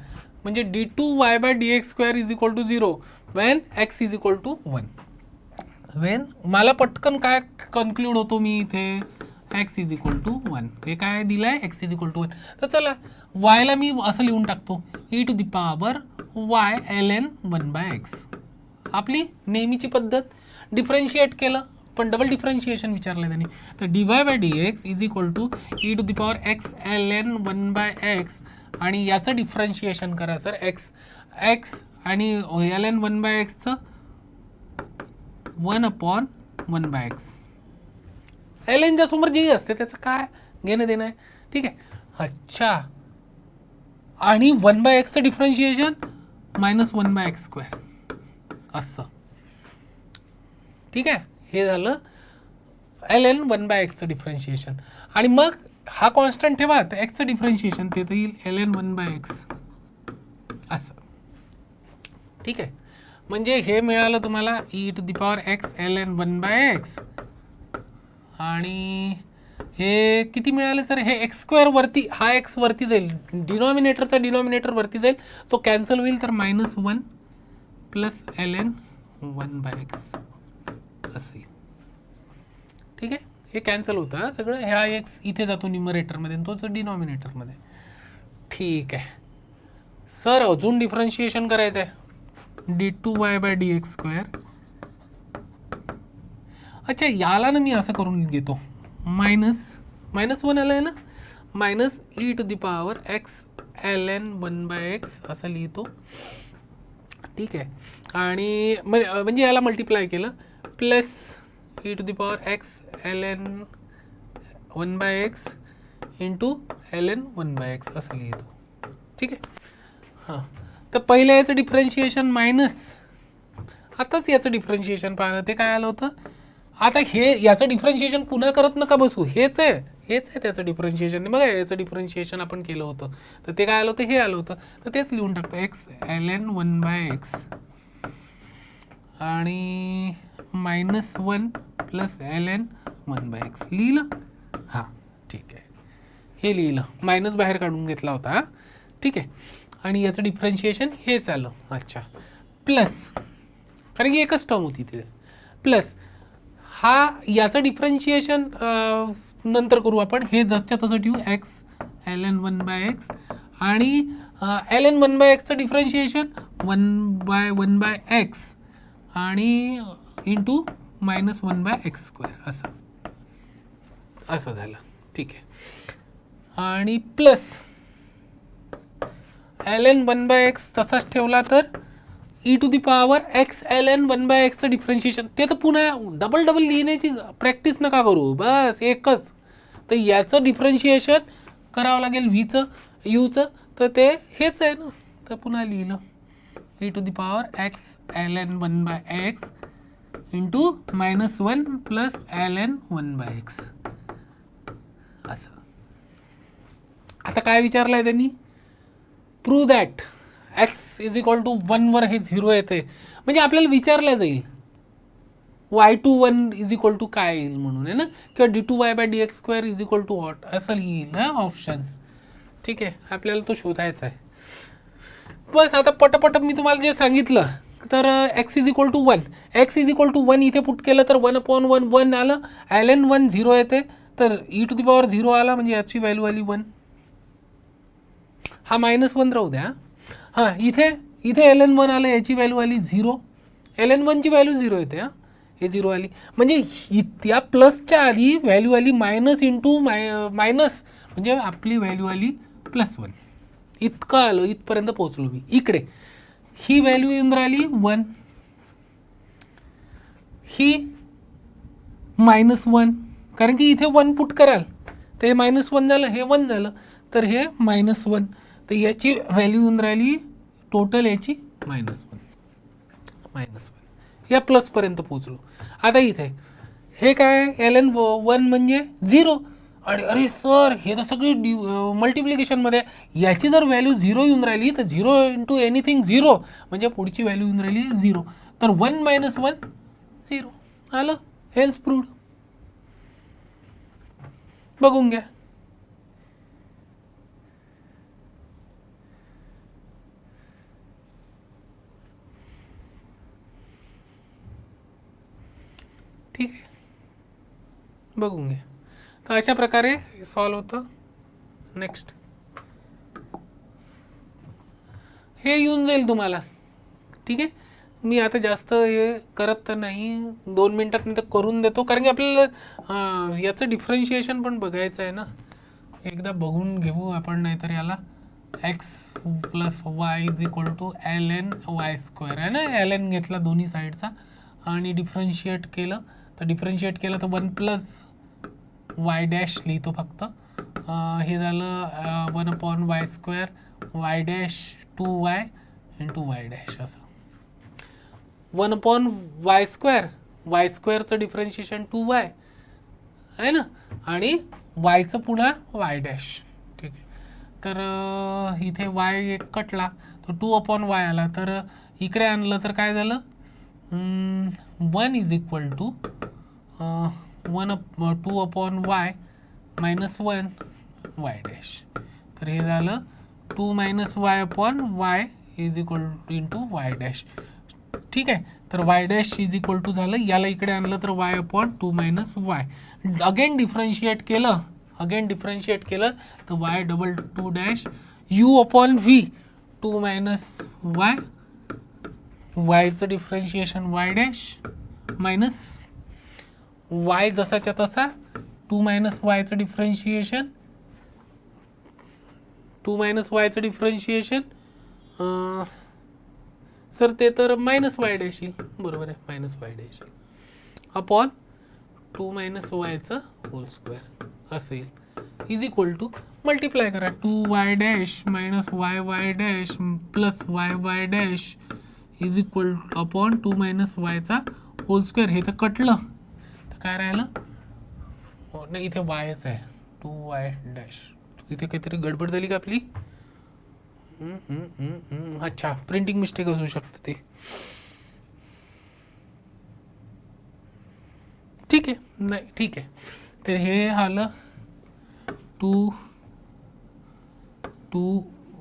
म्हणजे d2y/dx² is equal to 0 when x is equal to 1. When मला पटकन काय कन्क्लूड होतो मी इथे, x इज इक्वल टू 1. हे काय दिलं आहे? x is equal to 1. तर चला yला मी असं लिहून टाकतो, e⁻y ln 1/x. आपली नेहमीची पद्धत. डिफरन्शिएट केलं पण डबल डिफरन्शिएशन विचारलं त्यांनी. तर dy/dx is equal to e⁻x ln 1/x आणि याचं डिफरन्शिएशन करा सर. x आणि ln 1/xचं 1/1/x. lnच्या समोर जे असते त्याचं काय घेणं देणं आहे. ठीक आहे. अच्छा, आणि 1/xचं डिफरन्शिएशन -1/x² असं. ठीक आहे, हे झालं ln 1/xचं डिफरन्शिएशन. आणि मग हा कॉन्स्टंट ठेवा, तर एक्सचं डिफरन्शिएशन ते तर येईल ln 1/x असं. ठीक आहे, म्हणजे हे मिळालं तुम्हाला e⁻x ln 1/x आणि हे किती मिळाले सर. हे x² वरती, हा x वरती जाईल, डिनॉमिनेटरचा डिनॉमिनेटर वरती जाईल, तो कॅन्सल होईल, तर -1 + ln 1/x असं येईल. ठीक आहे, हे कॅन्सल होतं सगळं. ह्या x इथे जातो न्यूमरेटरमध्ये, तो डिनॉमिनेटरमध्ये. ठीक आहे सर, अजून डिफरन्शिएशन करायचं आहे. d2y/dx². अच्छा, याला ना मी असं करून घेतो, -1 आलं आहे ना, -e⁻x ln 1/x असं लिहितो. ठीक आहे, आणि म्हणजे याला मल्टिप्लाय केलं plus e⁻x ln 1/x into ln 1/x असं लिहितो. ठीक आहे. हां, तर पहिल्या याचं डिफरन्शिएशन मायनस, आताच याचं डिफरन्शिएशन पाहिलं, ते काय आलं होतं. आता हे याचं डिफरन्शिएशन पुन्हा करत नका बसू, हेच आहे त्याचं डिफरन्शिएशन. बघा, याचं डिफरन्शिएशन आपण केलं होतं, तर ते काय आलं होतं, हे आलं होतं, तर तेच लिहून टाकतो, x ln 1/x आणि -1 + ln 1/x लिहिलं. हां, ठीक आहे, हे लिहिलं, मायनस बाहेर काढून घेतला होता. ठीक आहे, आणि याचं डिफरन्शिएशन हेच आलं. अच्छा, प्लस, कारण की एकच टर्म होती तिथे, प्लस हा याचं डिफरन्शिएशन नंतर करू आपण, हे जसच्या तसं ठेवू, x ln 1/x आणि ln 1/xचं डिफरन्शिएशन 1/1/x आणि इंटू -1/x² असं झालं. ठीक आहे, आणि प्लस ln 1/x तसाच ठेवला, तर e⁻x ln 1/xचं डिफरन्शिएशन, ते तर पुन्हा डबल लिहिण्याची प्रॅक्टिस नका करू, बस एकच. तर याचं डिफरन्शिएशन करावं लागेल व्हीचं यूचं, तर ते हेच आहे ना, तर पुन्हा लिहिलं e⁻x ln 1/x into -1 + ln 1/x असं. आता काय विचारलं आहे त्यांनी, प्रूव्ह दॅट x = 1 वर हे 0 येते, म्हणजे आपल्याला विचारलं जाईल y21 = काय येईल म्हणून, आहे ना, किंवा d2y/dx² = what असं येईल ना ऑप्शन्स. ठीक आहे, आपल्याला तो शोधायचा आहे. बस आता पटपट मी तुम्हाला जे सांगितलं, तर x = 1, x = 1 इथे पुट केलं तर 1/1 आलं, ln 1 0 येते, तर e⁻0 आला, म्हणजे याची व्हॅल्यू आली 1. हा -1 राहू द्या. हां, इथे ln 1 आलं, याची व्हॅल्यू आली 0, ln 1ची व्हॅल्यू 0 येते. हां, हे 0 आली, म्हणजे त्या प्लसच्या आधी व्हॅल्यू आली मायनस इंटू मायनस, म्हणजे आपली व्हॅल्यू आली +1. इतकं आलं, इथपर्यंत पोहोचलो मी. इकडे ही व्हॅल्यू येऊन राहिली 1, ही -1, कारण की इथे 1 पुट कराल, तर हे -1 झालं, हे 1 झालं, तर हे -1, तर याची व्हॅल्यू येऊन राहिली टोटल याची -1 या प्लसपर्यंत पोचलो. आता इथे हे काय, ln 1 म्हणजे 0, आणि अरे सर हे तर सगळी मल्टिप्लिकेशनमध्ये, याची जर व्हॅल्यू 0 येऊन राहिली, तर 0 इंटू एनिथिंग 0, म्हणजे पुढची व्हॅल्यू येऊन राहिली 0, तर 1 - 1 0 आलं, हेल्स प्रूव्ड. बघून घ्या. ठीक आहे, बघून घ्या. तर अशा प्रकारे सॉल्व होतं. नेक्स्ट हे येऊन जाईल तुम्हाला. ठीक आहे, मी आता जास्त हे करत तर नाही, 2 मिनटात मी तर करून देतो, कारण की आपल्याला याचं डिफरन्शिएशन पण बघायचं आहे ना. एकदा बघून घेऊ आपण, नाहीतर याला x plus y is equal to l n y square आहे ना. एल एन घेतला दोन्ही साईडचा आणि डिफरन्शिएट केलं, तर डिफरन्शिएट केलं तर 1 प्लस वाय डॅश लिहितो फक्त. हे झालं 1/y square Y dash 2y into y dash, असं 1/y square, Y स्क्वेअरचं differentiation 2y आहे ना, आणि वायचं पुन्हा वाय डॅश. ठीक आहे, तर इथे वाय एक कटला तर 2/y आला, तर इकडे आणलं तर काय झालं, 1 is equal to 2/y minus 1 y dash. तर हे झालं 2 minus y upon y is equal to into y dash. ठीक आहे, तर y dash is equal to झालं, याला इकडे आणलं तर y upon 2 minus y. Again differentiate केलं, तर y double 2 dash u upon v 2 minus y, वायचं differentiation y dash minus y जसाच्या तसा 2 मायनस वायचं डिफरन्शिएशन, 2 मायनस वायचं डिफरन्शिएशन सर ते तर मायनस वाय डॅश येईल, बरोबर आहे, minus y dash upon 2 minus वायचं होल स्क्वेअर असं येईल, इज इक्वल टू मल्टिप्लाय करा 2y dash minus y dash plus y dash is equal upon 2 minus वायचा होल स्क्वेअर. हे तर कटलं तर काय राहिलं, नाही इथे वायच आहे 2y डॅश. इथे काहीतरी गडबड झाली का आपली, अच्छा प्रिंटिंग मिस्टेक असू शकते ते. ठीक आहे, नाही ठीक आहे, तर हे आलं 2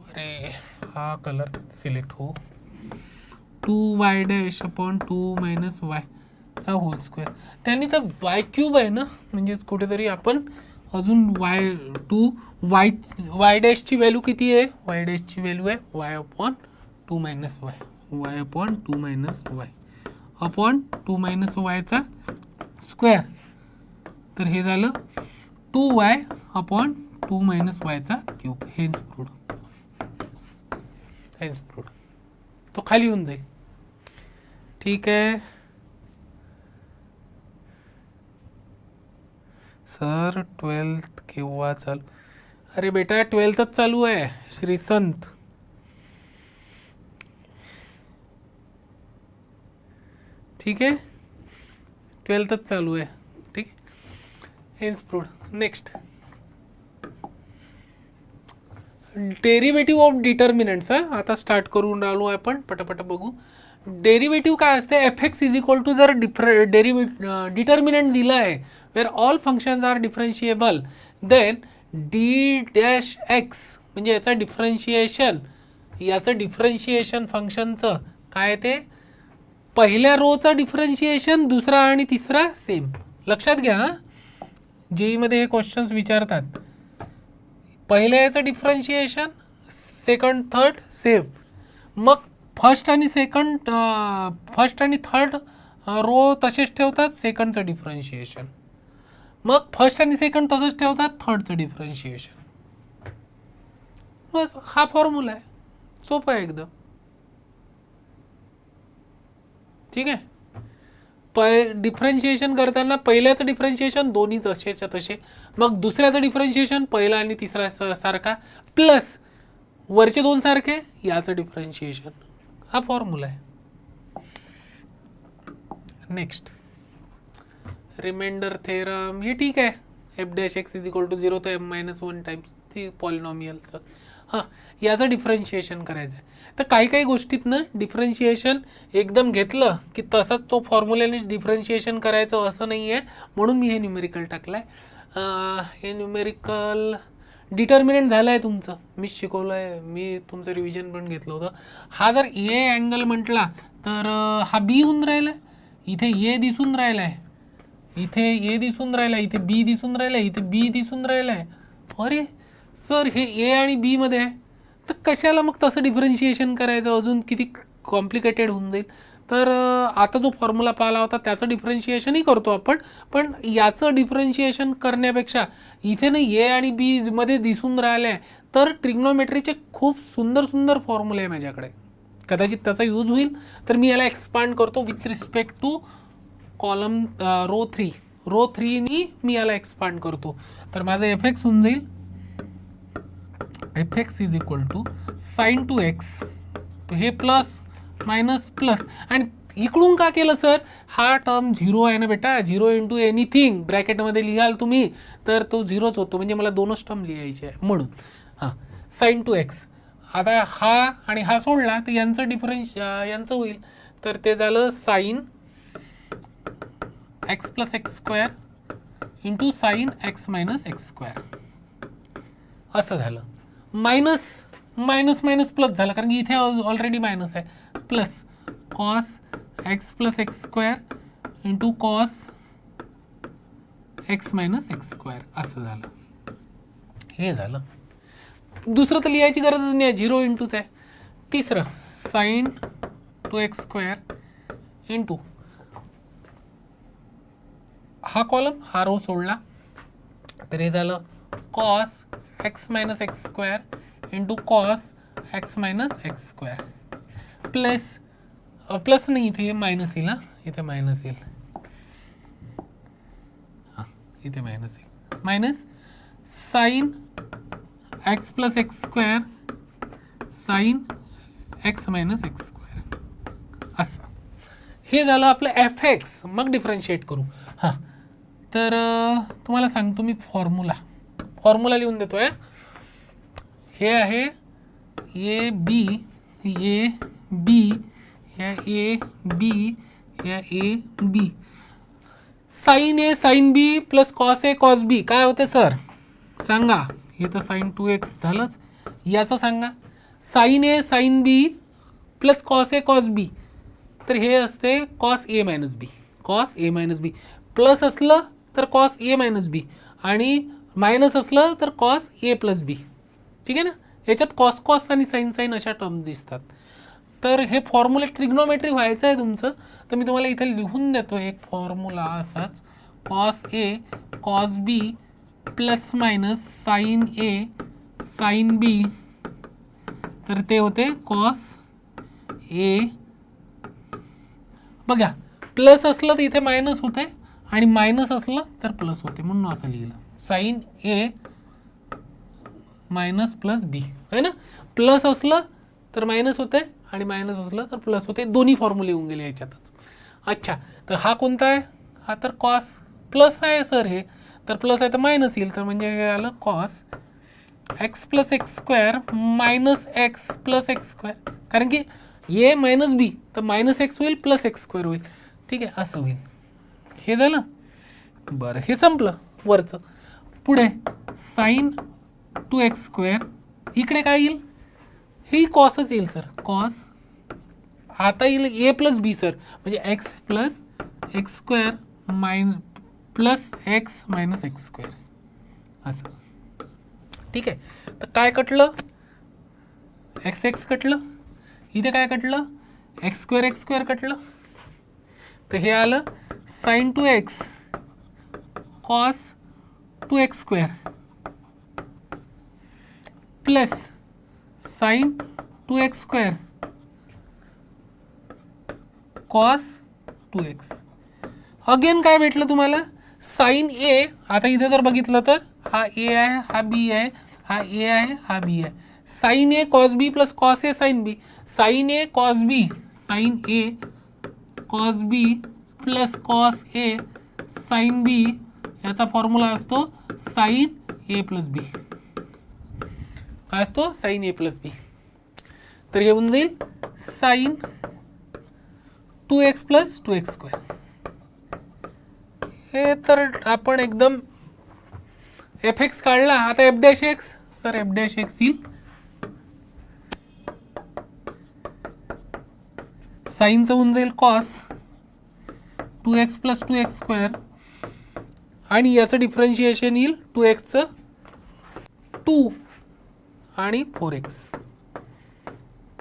अरे हा कलर सिलेक्ट हो, 2y डॅश अपॉन 2 मायनस वायचा होल स्क्वेअर. त्यांनी तर वाय क्यूब आहे ना, म्हणजेच कुठेतरी आपण अजून वाय डॅशची व्हॅल्यू किती आहे, वाय डॅशची व्हॅल्यू आहे y upon 2 minus y, y upon 2 minus y upon 2 minus वायचा स्क्वेअर. तर हे झालं 2y अपॉन 2 मायनस वायचा क्यूब. हेन्स प्रूड तो खाली येऊन जाईल. ठीक आहे सर, 12th केव्हा चालू, अरे बेटा 12thच चालू आहे श्री संत. ठीक आहे 12thच चालू आहे. ठीक आहे, hence proved. Next derivative of determinants. आता स्टार्ट करून राहिलो आपण, पटापट बघू. डेरिव्हेटिव्ह काय असते, f x is equal to, जर डिटर्मिनंट दिलं आहे where all functions are differentiable then d dash x, म्हणजे याचं डिफरन्शिएशन फंक्शनचं काय, ते पहिल्या रोचा डिफरन्शिएशन, दुसरा आणि तिसरा सेम. लक्षात घ्या हां, जेईमध्ये हे क्वेश्चन्स विचारतात. पहिल्या याचं डिफरन्शिएशन, सेकंड थर्ड सेम, मग फर्स्ट आणि थर्ड रो तसेच ठेवतात, सेकंडचं डिफरन्शिएशन, मग फर्स्ट आणि सेकंड तसंच ठेवतात, थर्डचं डिफरन्शिएशन. बस हा फॉर्म्युला आहे, सोपं आहे एकदम. ठीक आहे, डिफरन्शिएशन करताना पहिल्याचं डिफरन्शिएशन दोन्ही जसेच्या तसे, मग दुसऱ्याचं डिफरन्शिएशन पहिला आणि तिसरा सारखा, प्लस वरचे दोन सारखे, याचं डिफरन्शिएशन. हा फॉर्म्युला आहे. नेक्स्ट रिमाइंडर थेरम, हे ठीक आहे. F dash x is equal to 0 तर m-1 टाइम्स ती पॉलिनॉमियलचं. हां, याचं डिफरन्शिएशन करायचं आहे. तर काही गोष्टीतनं डिफरन्शिएशन एकदम घेतलं की तसंच तो फॉर्म्युल्याने डिफरन्शिएशन करायचं असं नाही आहे, म्हणून मी हे न्यूमेरिकल टाकलं आहे. हे न्यूमेरिकल डिटर्मिनंट झालं आहे तुमचं, मी शिकवलं आहे, मी तुमचं रिव्हिजन पण घेतलं होतं. हा जर ए अँगल म्हटला तर हा बी होऊन राहिला आहे, इथे ए दिसून राहिला आहे, इथे ए दिसून राहिला आहे, इथे बी दिसून राहिला आहे, इथे बी दिसून राहिला आहे. अरे सर हे ए आणि बी मध्ये आहे, तर कशाला मग तसं डिफरन्शिएशन करायचं, अजून किती कॉम्प्लिकेटेड होऊन जाईल. तर आता जो फॉर्म्युला पाहिला होता त्याचं डिफरन्शिएशनही करतो आपण, पण याचं डिफरन्शिएशन करण्यापेक्षा इथे ना ए आणि बी मध्ये दिसून राहिले आहे, तर ट्रिग्नोमेट्रीचे खूप सुंदर सुंदर फॉर्म्युले आहे माझ्याकडे, कदाचित त्याचा यूज होईल. तर मी याला एक्सपांड करतो with respect to column row 3 नी मी याला एक्सपांड करतो. तर माझं एफ एक्स होऊन जाईल F x is equal to sine 2x, हे प्लस मायनस प्लस. आणि इकडून का केलं सर, हा टर्म 0 आहे ना बेटा, 0 इंटू एनिथिंग ब्रॅकेटमध्ये लिहाल तुम्ही तर तो 0च होतो, म्हणजे मला दोनच टर्म लिहायचे आहे म्हणून. हां, साइन 2x. आता हा आणि हा सोडला तर यांचं डिफरन्स यांचं होईल, तर ते झालं sine x plus X square into sine x minus X square असं झालं. मायनस मायनस मायनस प्लस झालं, कारण की इथे ऑलरेडी मायनस आहे. Plus cos x plus X square into cos x minus X square असं झालं. हे झालं. दुसरं तर लिहायची गरजच नाही आहे, 0 इंटूच आहे. तिसरं साइन 2x स्क्वेअर इंटू हा कॉलम हा रो सोडला तर हे झालं cos x minus X square into cos x minus X square plus नाही, इथे मायनस येईल. इथे मायनस येईल, हां इथे मायनस येईल. Minus sine x plus X square sine x minus X square असं. हे झालं आपलं एफ एक्स. मग डिफरन्शिएट करू. हां, तर तुम्हाला सांगतो मी फॉर्म्युला लिहून देतो आहे. हे आहे ए बी या A B sine A sine B plus cos A cos B काय होते सर सांगा. हे तर साइन 2x झालंच. याचं सांगा sign A sine B plus cos A cos बी, तर हे असते cos A minus B. Plus असलं तर कॉस ए मायनस बी आणि मायनस असलं तर कॉस ए प्लस बी. ठीक आहे ना. याच्यात कॉस आणि साइन अशा टर्म दिसतात. तर हे फॉर्म्युला ट्रिग्नोमेट्री व्हायचं आहे तुमचं, तर मी तुम्हाला इथे लिहून देतो एक फॉर्म्युला असाच. Cos A cos B plus minus sign A sine बी, तर ते होते कॉस ए. बघा, प्लस असलं तर इथे मायनस होते आणि मायनस असलं तर प्लस होते, म्हणून असं लिहिलं साइन ए मायनस प्लस बी आहे ना. प्लस असलं तर मायनस होते आणि मायनस असलं तर प्लस होते. दोन्ही फॉर्म्युले येऊन गेले याच्यातच. अच्छा, तर हा कोणता आहे, हा तर कॉस प्लस आहे सर. हे तर प्लस आहे तर मायनस येईल, तर म्हणजे हे आलं cos x plus X square minus x plus X square, कारण की ए मायनस बी तर मायनस एक्स होईल प्लस एक्स स्क्वेअर होईल. ठीक आहे, असं होईल. हे झालं. बरं, हे संपलं वरचं. पुढे साइन 2x स्क्वेअर, इकडे काय येईल, हे कॉसच येईल सर. कॉस आता येईल ए प्लस बी सर, म्हणजे x plus X square plus x minus X square असं. ठीक आहे, तर काय कटलं, एक्स कटलं. इथे काय कटलं, एक्स स्क्वेअर कटलं. तर हे आलं sine 2x cos 2x square plus sine 2x square cos 2x. Again काय भेटलं तुम्हाला, साइन ए. आता इथे जर बघितलं तर हा ए आहे, हा बी आहे, हा ए आहे, हा बी आहे. साइन ए कॉस बी प्लस कॉस ए साइन बी. साइन ए कॉस बी, साइन ए कॉस बी प्लस कॉस ए साइन बी, याचा फॉर्म्युला असतो साइन ए प्लस बी. काय असतो, साइन ए प्लस बी. तर येऊन जाईल sign 2x plus 2x square. हे तर आपण एकदम एफ एक्स काढला. आता F dash x sir, F dash x येईल साइनचं होऊन जाईल cos 2x plus 2x square आणि याचं डिफरन्शिएशन येईल 2xचं 2 आणि 4x.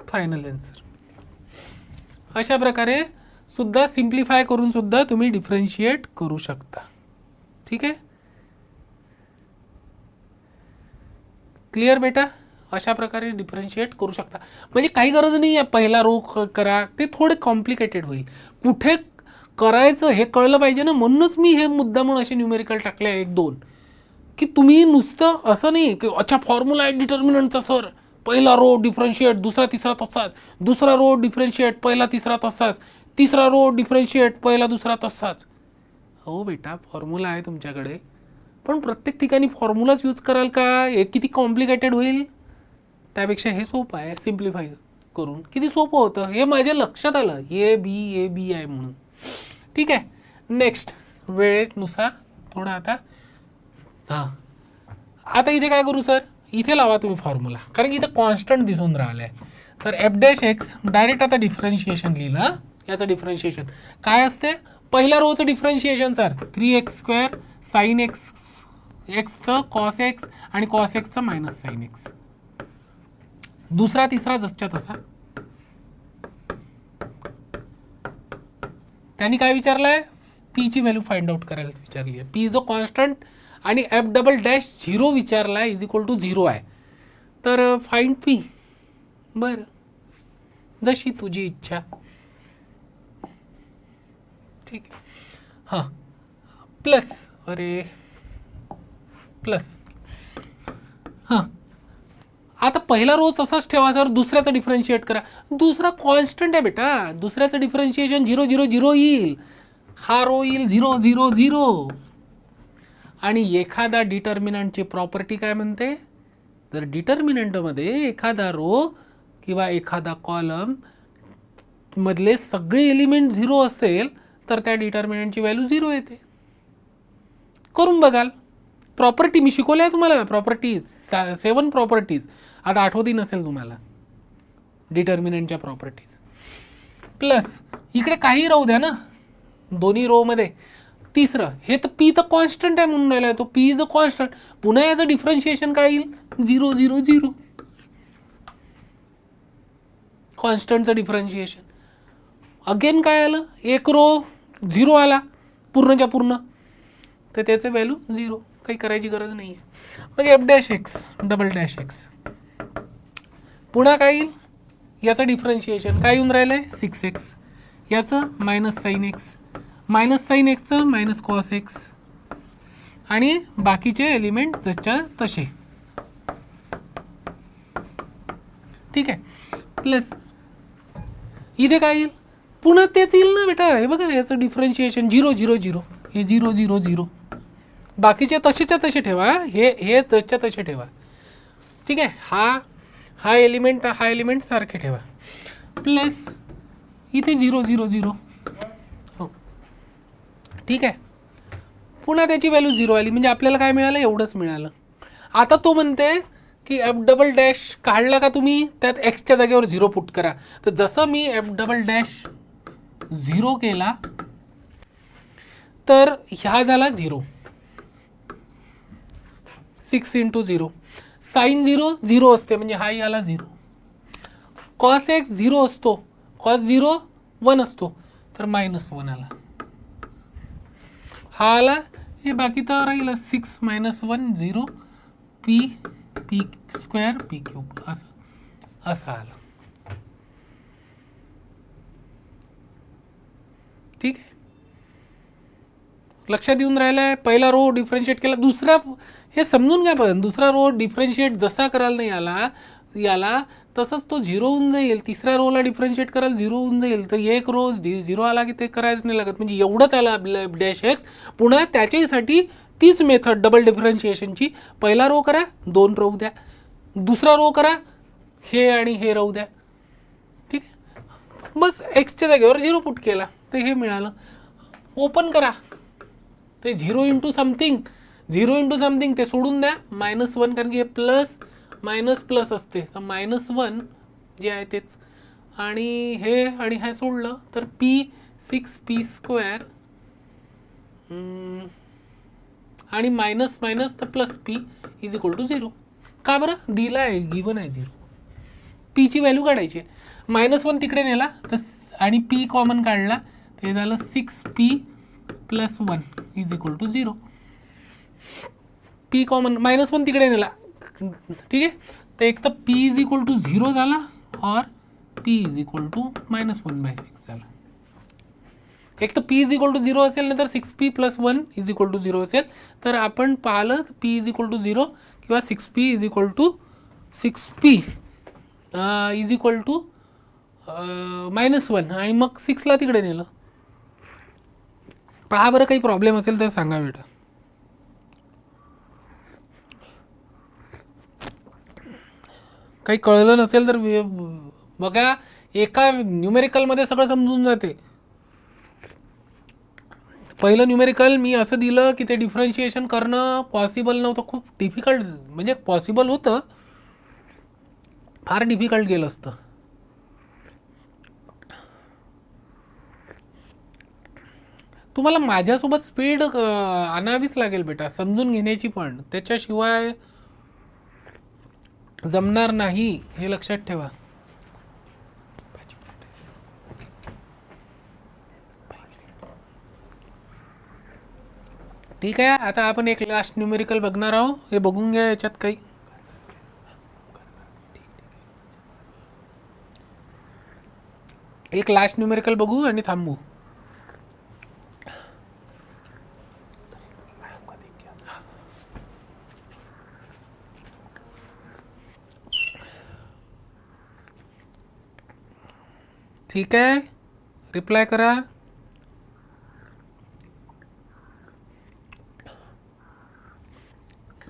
Final answer. अशा प्रकारे सुद्धा सिम्प्लिफाय करून सुद्धा तुम्ही डिफरन्शिएट करू शकता. ठीक आहे, क्लिअर बेटा? अशा प्रकारे डिफरन्शिएट करू शकता. म्हणजे काही गरज नाही आहे पहिला रो करा, ते थोडे कॉम्प्लिकेटेड होईल. कुठे करायचं हे कळलं पाहिजे ना, म्हणूनच मी हे मुद्दा म्हणून असे न्यूमेरिकल टाकले 1-2, की तुम्ही नुसतं असं नाही की अच्छा फॉर्म्युला आहे डिटर्मिनंटचा सर, पहिला रो डिफरन्शिएट दुसरा तिसरा तसाच, दुसरा रो डिफरन्शिएट पहिला तिसरा तसाच, तिसरा रो डिफरन्शिएट पहिला दुसरा तसाच. हो बेटा, फॉर्म्युला आहे तुमच्याकडे, पण प्रत्येक ठिकाणी फॉर्म्युलाच यूज कराल का? हे किती कॉम्प्लिकेटेड होईल. त्यापेक्षा हे सोपं आहे, सिम्प्लिफाय करून किती सोपं होतं हे माझ्या लक्षात आलं. ए बी आहे म्हणून. ठीक आहे, नेक्स्ट वेळेनुसार थोडं आता आता इथे काय करू सर, इथे लावा तुम्ही फॉर्म्युला, कारण की इथे कॉन्स्टंट दिसून राहिलं आहे. तर f'(x) डायरेक्ट आता डिफरन्शिएशन लिहिलं. याचं डिफरन्शिएशन काय असते? पहिल्या रोचं differentiation sir 3x² sin x cos x आणि cos x minus sin x. दुसरा तिसरा जसच्या तसा. त्यांनी काय विचारलंय? पी ची व्हॅल्यू फाइंड आउट करायला विचारली आहे. पी जो कॉन्स्टंट आणि f'(0) विचारलाय इज इक्वल टू 0 आहे. तर फाइंड पी. बरं, जशी तुझी इच्छा. ठीक आहे, हां प्लस, अरे प्लस, हां आता पहिला रोज असाच ठेवा सर, दुसऱ्याचं डिफरन्शिएट करा. दुसरा कॉन्स्टंट आहे बेटा, दुसऱ्याचं डिफरन्शिएशन 0 0 0 येईल. हा रो येईल 0 0 0. आणि एखादा डिटर्मिनंटची प्रॉपर्टी काय म्हणते? जर डिटर्मिनंटमध्ये एखादा रो किंवा एखादा कॉलम मधले सगळे एलिमेंट 0 असेल तर त्या डिटर्मिनंटची व्हॅल्यू 0 येते. करून बघाल. प्रॉपर्टी मी शिकवल्या तुम्हाला, प्रॉपर्टीज 7 प्रॉपर्टीज. आता आठवती नसेल तुम्हाला डिटर्मिनंटच्या प्रॉपर्टीज. प्लस इकडे काही राहू द्या ना दोन्ही रो मध्ये. तिसरं हे तर पी तर कॉन्स्टंट आहे म्हणून राहिला, तो पी इज अ कॉन्स्टंट. पुन्हा याचं डिफरन्शिएशन काय येईल? 0 0 0. कॉन्स्टंटचं डिफरन्शिएशन अगेन काय आलं? एक रो 0 आला पूर्णच्या पूर्ण, तर त्याचं व्हॅल्यू 0. काही करायची गरज नाही आहे. मग f'(x)" पुन्हा काय येईल? याचं डिफरन्शिएशन काय येऊन राहिलं आहे? 6x. याचं minus sin x, minus sin xचं मायनस cos x आणि बाकीचे एलिमेंट जसच्या तसे. ठीक आहे, प्लस इथे काय येईल? पुन्हा तेच येईल ना बेटा. हे बघा याचं डिफरन्शिएशन 0 0 0, हे 0 0 0. बाकीचे तसेच्या तसे ठेवा, हे तसच्या तसे ठेवा. ठीक आहे, हा एलिमेंट सारखे ठेवा. प्लस इथे 0 0 0. हो ठीक आहे, पुन्हा त्याची व्हॅल्यू 0 आली. म्हणजे आपल्याला काय मिळालं? एवढंच मिळालं. आता तो म्हणते की f" काढला का तुम्ही, त्यात एक्सच्या जागेवर 0 पुट करा. तर जसं मी f" 0 केला तर ह्या झाला 0. 6 × 0. sin 0 0 असते म्हणजे हा याला 0. cos x 0 असतो, cos 0 1 असतो, तर -1 आला. हा आला, हे बाकी तर राहील 6 - 1 0 p² p³ असं आलं. ठीक आहे, लक्षात येऊन राहिलं आहे. पहिला रो डिफरन्शिएट केला, दुसरा हे समजून घ्या. पण दुसरा रो डिफरन्शिएट जसा करायला नाही याला तसंच तो 0 होऊन जाईल. तिसऱ्या रोला डिफरन्शिएट करायला 0 होऊन जाईल. तर एक रो 0 आला की ते करायचं नाही लागत. म्हणजे एवढंच आला f'(x). पुन्हा त्याच्यासाठी तीच मेथड डबल डिफरन्शिएशनची. पहिला रो करा, 2 राहू द्या. दुसरा रो करा, हे आणि हे राहू द्या. ठीक आहे, बस एक्सच्या जागेवर 0 पुट केला तर हे मिळालं. ओपन करा, ते 0 × समथिंग ते सोडून द्या. -1, कारण की हे प्लस मायनस प्लस असते, तर -1 जे आहे तेच. आणि हे सोडलं तर p6p² आणि मायनस तर plus p is equal to 0. का बरं? दिला आहे, गिवन आहे 0. पीची व्हॅल्यू काढायची. -1 तिकडे नेला तर आणि p कॉमन काढला हे झालं 6p + 1 is equal to 0. p common -1 तिकडे नेला, ठीक आहे. तर एक तर p इज इक्वल टू 0 झाला और p इज इक्वल टू -1/6 झाला. एक तर p इज इक्वल टू 0 असेल, नंतर 6p + 1 इज इक्वल टू 0 असेल. तर आपण पाहिलं p इज इक्वल टू 0 किंवा 6p is equal to 6p is equal to -1 आणि मग 6ला तिकडे नेलं. पहा बरं, काही प्रॉब्लेम असेल तर सांगा बेटा. काही कळलं नसेल तर बघा, एका न्यूमेरिकलमध्ये सगळं समजून जाते. पहिलं न्यूमेरिकल मी असं दिलं की ते डिफरन्शिएशन करणं पॉसिबल नव्हतं, खूप डिफिकल्ट. म्हणजे पॉसिबल होतं, फार डिफिकल्ट गेलं असतं. तुम्हाला माझ्यासोबत स्पीड आणावीच लागेल बेटा, समजून घेण्याची, पण त्याच्याशिवाय जमणार नाही, हे लक्षात ठेवा. ठीक आहे. आता आपण एक लास्ट न्यूमेरिकल बघणार आहोत. हे बघून घ्या, याच्यात काही एक लास्ट न्यूमेरिकल बघू आणि थांबू. ठीक आहे, रिप्लाय करा.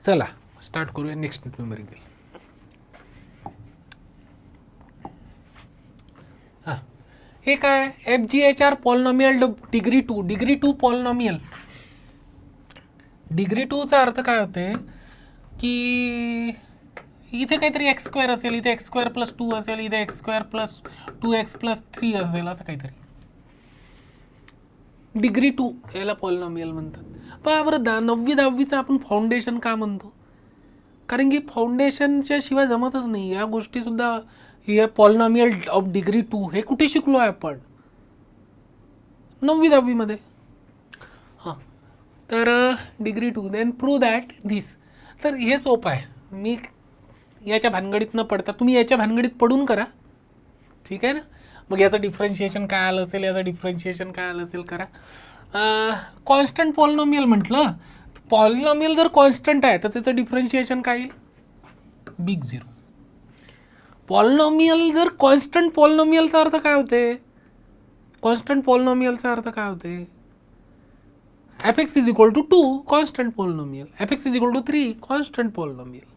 चला स्टार्ट करूया नेक्स्ट न्यूमेरिकल. हां, हे काय, FGHR polynomial degree 2 polynomial. Degree 2चा अर्थ काय होते की इथे काहीतरी x² असेल, इथे x² + 2 असेल, इथे x² + 2x + 3 असेल, असं काहीतरी. डिग्री 2 याला पॉलिनॉमियल म्हणतात. पहा बरं, 9वी 10वीचं आपण फाउंडेशन का म्हणतो? कारण की फाउंडेशनच्या शिवाय जमतच नाही या गोष्टीसुद्धा. हे पॉलिनॉमियल ऑफ डिग्री 2 हे कुठे शिकलो आहे आपण? 9वी 10वीमध्ये. हां, तर degree 2 then prove that this. तर हे सोपं आहे, मी याच्या भानगडीत न पडता तुम्ही याच्या भानगडीत पडून करा, ठीक आहे ना. मग याचं डिफरन्शिएशन काय आलं असेल, याचं डिफरन्शिएशन काय आलं असेल करा. कॉन्स्टंट पॉलिनॉमियल म्हटलं, पॉलिनॉमियल जर कॉन्स्टंट आहे तर त्याचं डिफरन्शिएशन काय येईल? बिग 0. पॉलिनॉमियल जर कॉन्स्टंट, पॉलिनॉमियलचा अर्थ काय होते? कॉन्स्टंट पॉलिनॉमियलचा अर्थ काय होते? fx is equal to 2 constant polynomial, fx is equal to 3 constant polynomial.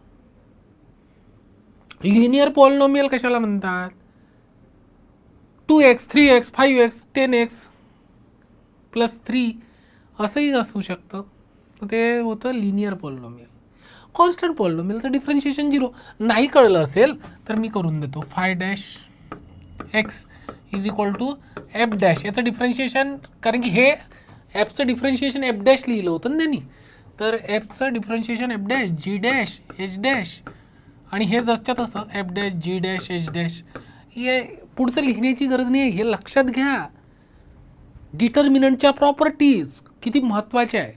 Linear polynomial कशाला म्हणतात? 2x 3x 5x 10x + 3 असंही असू शकतं, ते होतं लिनियर पॉलिनॉमियल. कॉन्स्टंट पॉलिनॉमियलचं डिफरन्शिएशन 0. नाही कळलं असेल तर मी करून देतो. φ' इज इक्वल टू f'. याचं डिफरन्शिएशन, कारण की हे fचं डिफरन्शिएशन f' लिहिलं होतं ना त्यांनी, तर fचं डिफरन्शिएशन f', g', h' आणि हे जसच्या तसं f', g', h'. हे पुढचं लिहिण्याची गरज नाही, हे लक्षात घ्या. डिटर्मिनंटच्या प्रॉपर्टीज किती महत्त्वाच्या आहे.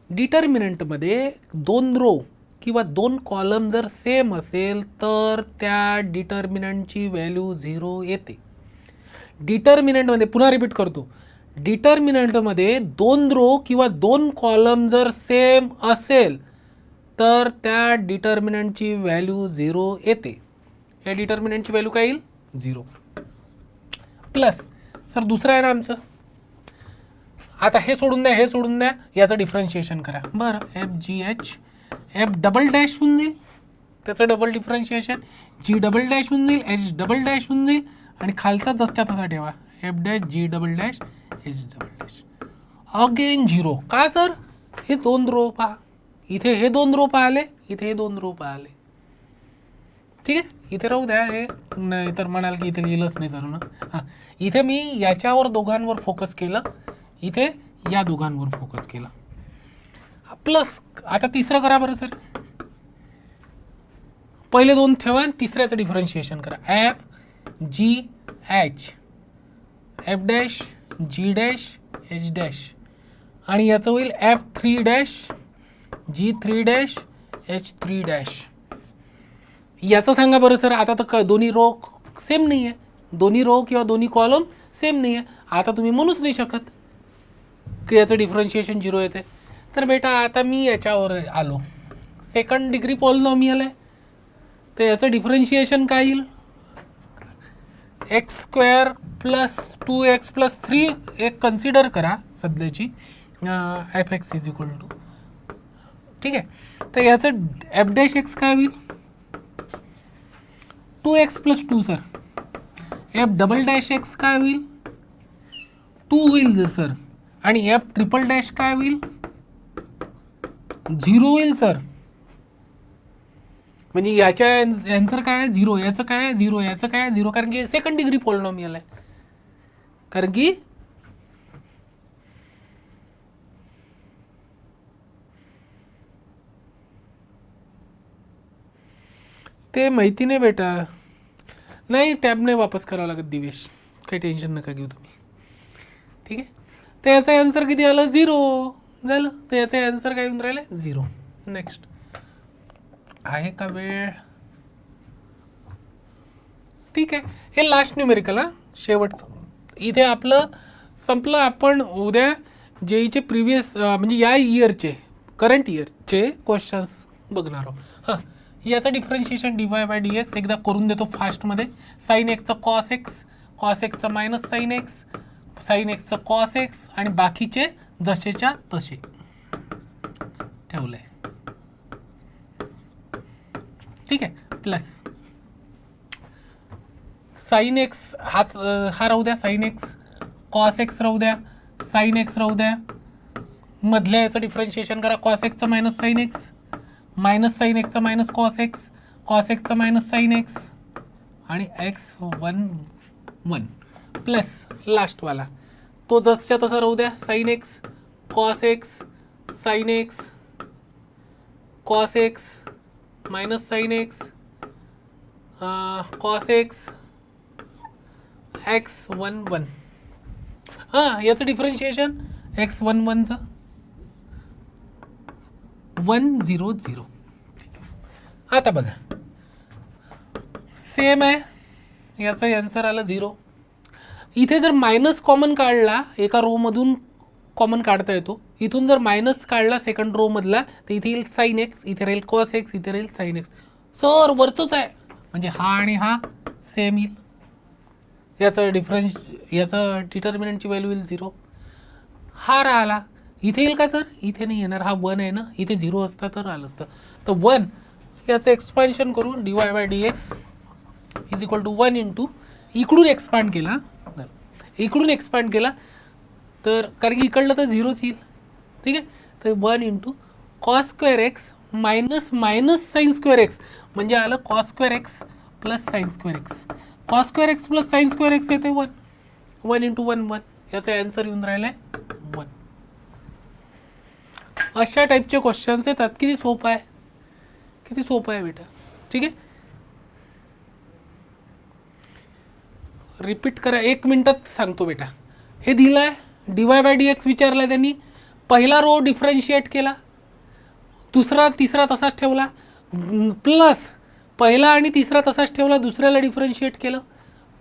डिटर्मिनंटमध्ये 2 रो किंवा 2 कॉलम जर सेम असेल तर त्या डिटर्मिनंटची व्हॅल्यू 0 येते. डिटर्मिनंटमध्ये, पुन्हा रिपीट करतो, डिटर्मिनंटमध्ये 2 रो किंवा 2 कॉलम जर सेम असेल तर त्या डिटर्मिनंटची व्हॅल्यू 0 येते. या डिटर्मिनंटची व्हॅल्यू काय येईल? 0. प्लस सर दुसरं आहे ना आमचं, आता हे सोडून द्या, हे सोडून द्या, याचं डिफरन्शिएशन करा. बरं, FGH, f" होऊन जाईल, त्याचं डबल डिफरन्शिएशन, G" होऊन जाईल, H" होऊन जाईल आणि खालचा जसच्या तसा ठेवा, f', G', H'. अगेन 0. का सर? हे 2 रो पहा, इथे हे 2 रो पाहिले, इथे हे 2 रो पाहिले, ठीक आहे. इथे राहू द्या, हे नाही तर म्हणाल की इथे लिहिलंच नाही सर ना. हां, इथे मी याच्यावर दोघांवर फोकस केलं, इथे या दोघांवर फोकस केला. प्लस आता तिसरं करा बरं सर. पहिले 2 ठेवा आणि तिसऱ्याचं डिफरन्शिएशन करा. FGH, f', जी डॅश एच डॅश आणि याचं होईल F3 dash G3 dash H3 dash. याचं सांगा बरं सर. आता तर दोन्ही रो सेम नाही आहे, दोन्ही रो किंवा दोन्ही कॉलम सेम नाही आहे. आता तुम्ही म्हणूच नाही शकत की याचं डिफरन्शिएशन 0 येते. तर बेटा आता मी याच्यावर आलो, सेकंड डिग्री पॉलिनॉमियल आहे, तर याचं डिफरन्शिएशन काय येईल? X square plus 2x plus 3 एक कन्सिडर करा सध्याची f(x) इज इक्वल टू, ठीक आहे. तर याचं f डॅश एक्स काय होईल? 2x plus 2 sir. f double dash x काय होईल? 2 होईल सर. आणि f ट्रिपल डॅश काय होईल? 0 होईल सर. म्हणजे याच्या आन्सर काय आहे? 0. याचं काय आहे? 0. याचं काय आहे? 0. कारण की सेकंड डिग्री पॉलिनॉमियल आहे. कारण की ते माहिती नाही बेटा. नाही, टॅब नाही वापस करावं लागत दिवेश, काही टेन्शन नका घेऊ तुम्ही, ठीक आहे. तर याचा आन्सर किती आलं? 0 झालं. तर याचा आन्सर काय येऊन राहिलं? 0. नेक्स्ट आहे का वेळ? ठीक आहे. हे लास्ट न्यूमेरिकल हा, शेवटचं. इथे आपलं संपलं. आपण उद्या जेईचे प्रिव्हियस म्हणजे या इयरचे, करंट इयरचे क्वेश्चन्स बघणार आहोत. हां, याचं डिफरन्शिएशन dy/dx एकदा करून देतो फास्टमध्ये. साइन एक्सचं कॉस एक्स, कॉस एक्सचं मायनस साइन एक्स, साइन एक्सचं कॉस एक्स आणि बाकीचे जसेच्या तसे ठेवले, ठीक आहे. प्लस साइन एक्स हा राहू द्या, साइन एक्स, कॉस एक्स राहू द्या, साइन एक्स राहू द्या. मधल्या याचं डिफरन्शिएशन करा. कॉस एक्सचं minus sine x, minus sine एक्सचं मायनस कॉस एक्स, कॉस एक्सचं मायनस साइन एक्स आणि x1 प्लस लास्टवाला तो जसच्या तसा राहू द्या. Sine x, cos x, sine x, cos x, minus sine x, cos x, x11. हां, याचं डिफरन्शिएशन x11चं 100. आता बघा सेम आहे, याचं आन्सर आलं 0. इथे जर मायनस कॉमन काढला, एका रोमधून कॉमन काढता येतो. इथून जर मायनस काढला सेकंड रो मधला, तर इथे येईल साइन एक्स, इथे राहील कॉस एक्स, इथे राहील साइन एक्स. सर वरचंच आहे म्हणजे हा आणि हा सेम येईल. याचं याचं डिटर्मिनंटची व्हॅल्यू येईल 0. हा राहिला इथे येईल का सर? इथे नाही येणार, हा 1 आहे ना, इथे 0 असता तर आलं असतं. तर 1 याचं एक्सपान्शन करू, dy/dx is equal to 1 into, इकडून एक्सपांड केला, इकडून एक्सपांड केला तर कारण की इकडलं तर 0च येईल, ठीक आहे. तर 1 into cos square x minus minus sine square x म्हणजे आलं cos square x plus sign square x. Cos square x plus sign square x येते 1. 1 इंटू 1 1. याचा आन्सर येऊन राहिला आहे 1. अशा टाईपचे क्वेश्चन्स येतात. किती सोपं आहे, किती सोपं आहे बेटा, ठीक आहे. रिपीट करा, 1 मिनिटात सांगतो बेटा. हे दिलं आहे dy/dx विचारला त्यांनी. पहिला रो डिफरन्शिएट केला, दुसरा तिसरा तसाच ठेवला, प्लस पहिला आणि तिसरा तसाच ठेवला, दुसऱ्याला डिफरन्शिएट केलं,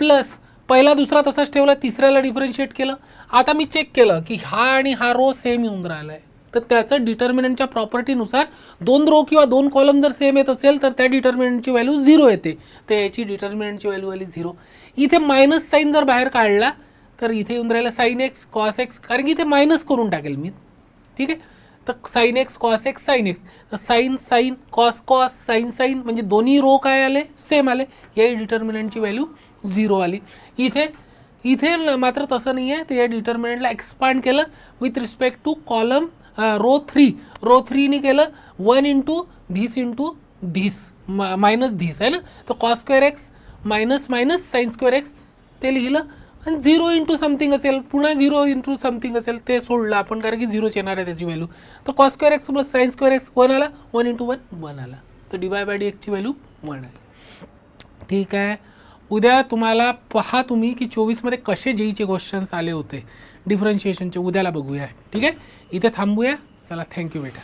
प्लस पहिला दुसरा तसाच ठेवला, तिसऱ्याला डिफरन्शिएट केलं. आता मी चेक केलं की हा आणि हा रो सेम येऊन राहिला आहे, तर त्याचं डिटर्मिनंटच्या प्रॉपर्टीनुसार 2 रो किंवा 2 कॉलम जर सेम येत असेल तर त्या डिटर्मिनंटची व्हॅल्यू 0 येते. तर याची डिटर्मिनंटची व्हॅल्यू आली 0. इथे मायनस साईन जर बाहेर काढला तर इथे येऊन राहिला साइन एक्स कॉस एक्स, कारण की इथे मायनस करून टाकेल मी, ठीक आहे. तर sine x cos x sine x, तर sine sine cos cos sine sine म्हणजे दोन्ही रो काय आले? सेम आले. याही डिटर्मिनंटची व्हॅल्यू 0 आली. इथे मात्र तसं नाही आहे. तर या डिटर्मिनंटला एक्सपांड केलं with respect to column row 3. Row 3नी केलं 1 इंटू धिस मायनस धिस आहे ना. तर cos square x minus minus sine square x ते लिहिलं आणि 0 इंटू समथिंग असेल, पुन्हा 0 इंटू समथिंग असेल ते सोडलं आपण, कारण की 0च येणार आहे त्याची व्हॅल्यू. तर cos square x plus sign square x 1 आला, 1 इंटू 1 आला. तर dy/dxची व्हॅल्यू 1 आली, ठीक आहे. उद्या तुम्हाला पहा तुम्ही की 24मध्ये कसे जेईचे क्वेश्चन्स आले होते, डिफरन्शिएशनचे उद्याला बघूया. ठीक आहे, इथे थांबूया. चला, थँक्यू बेटा.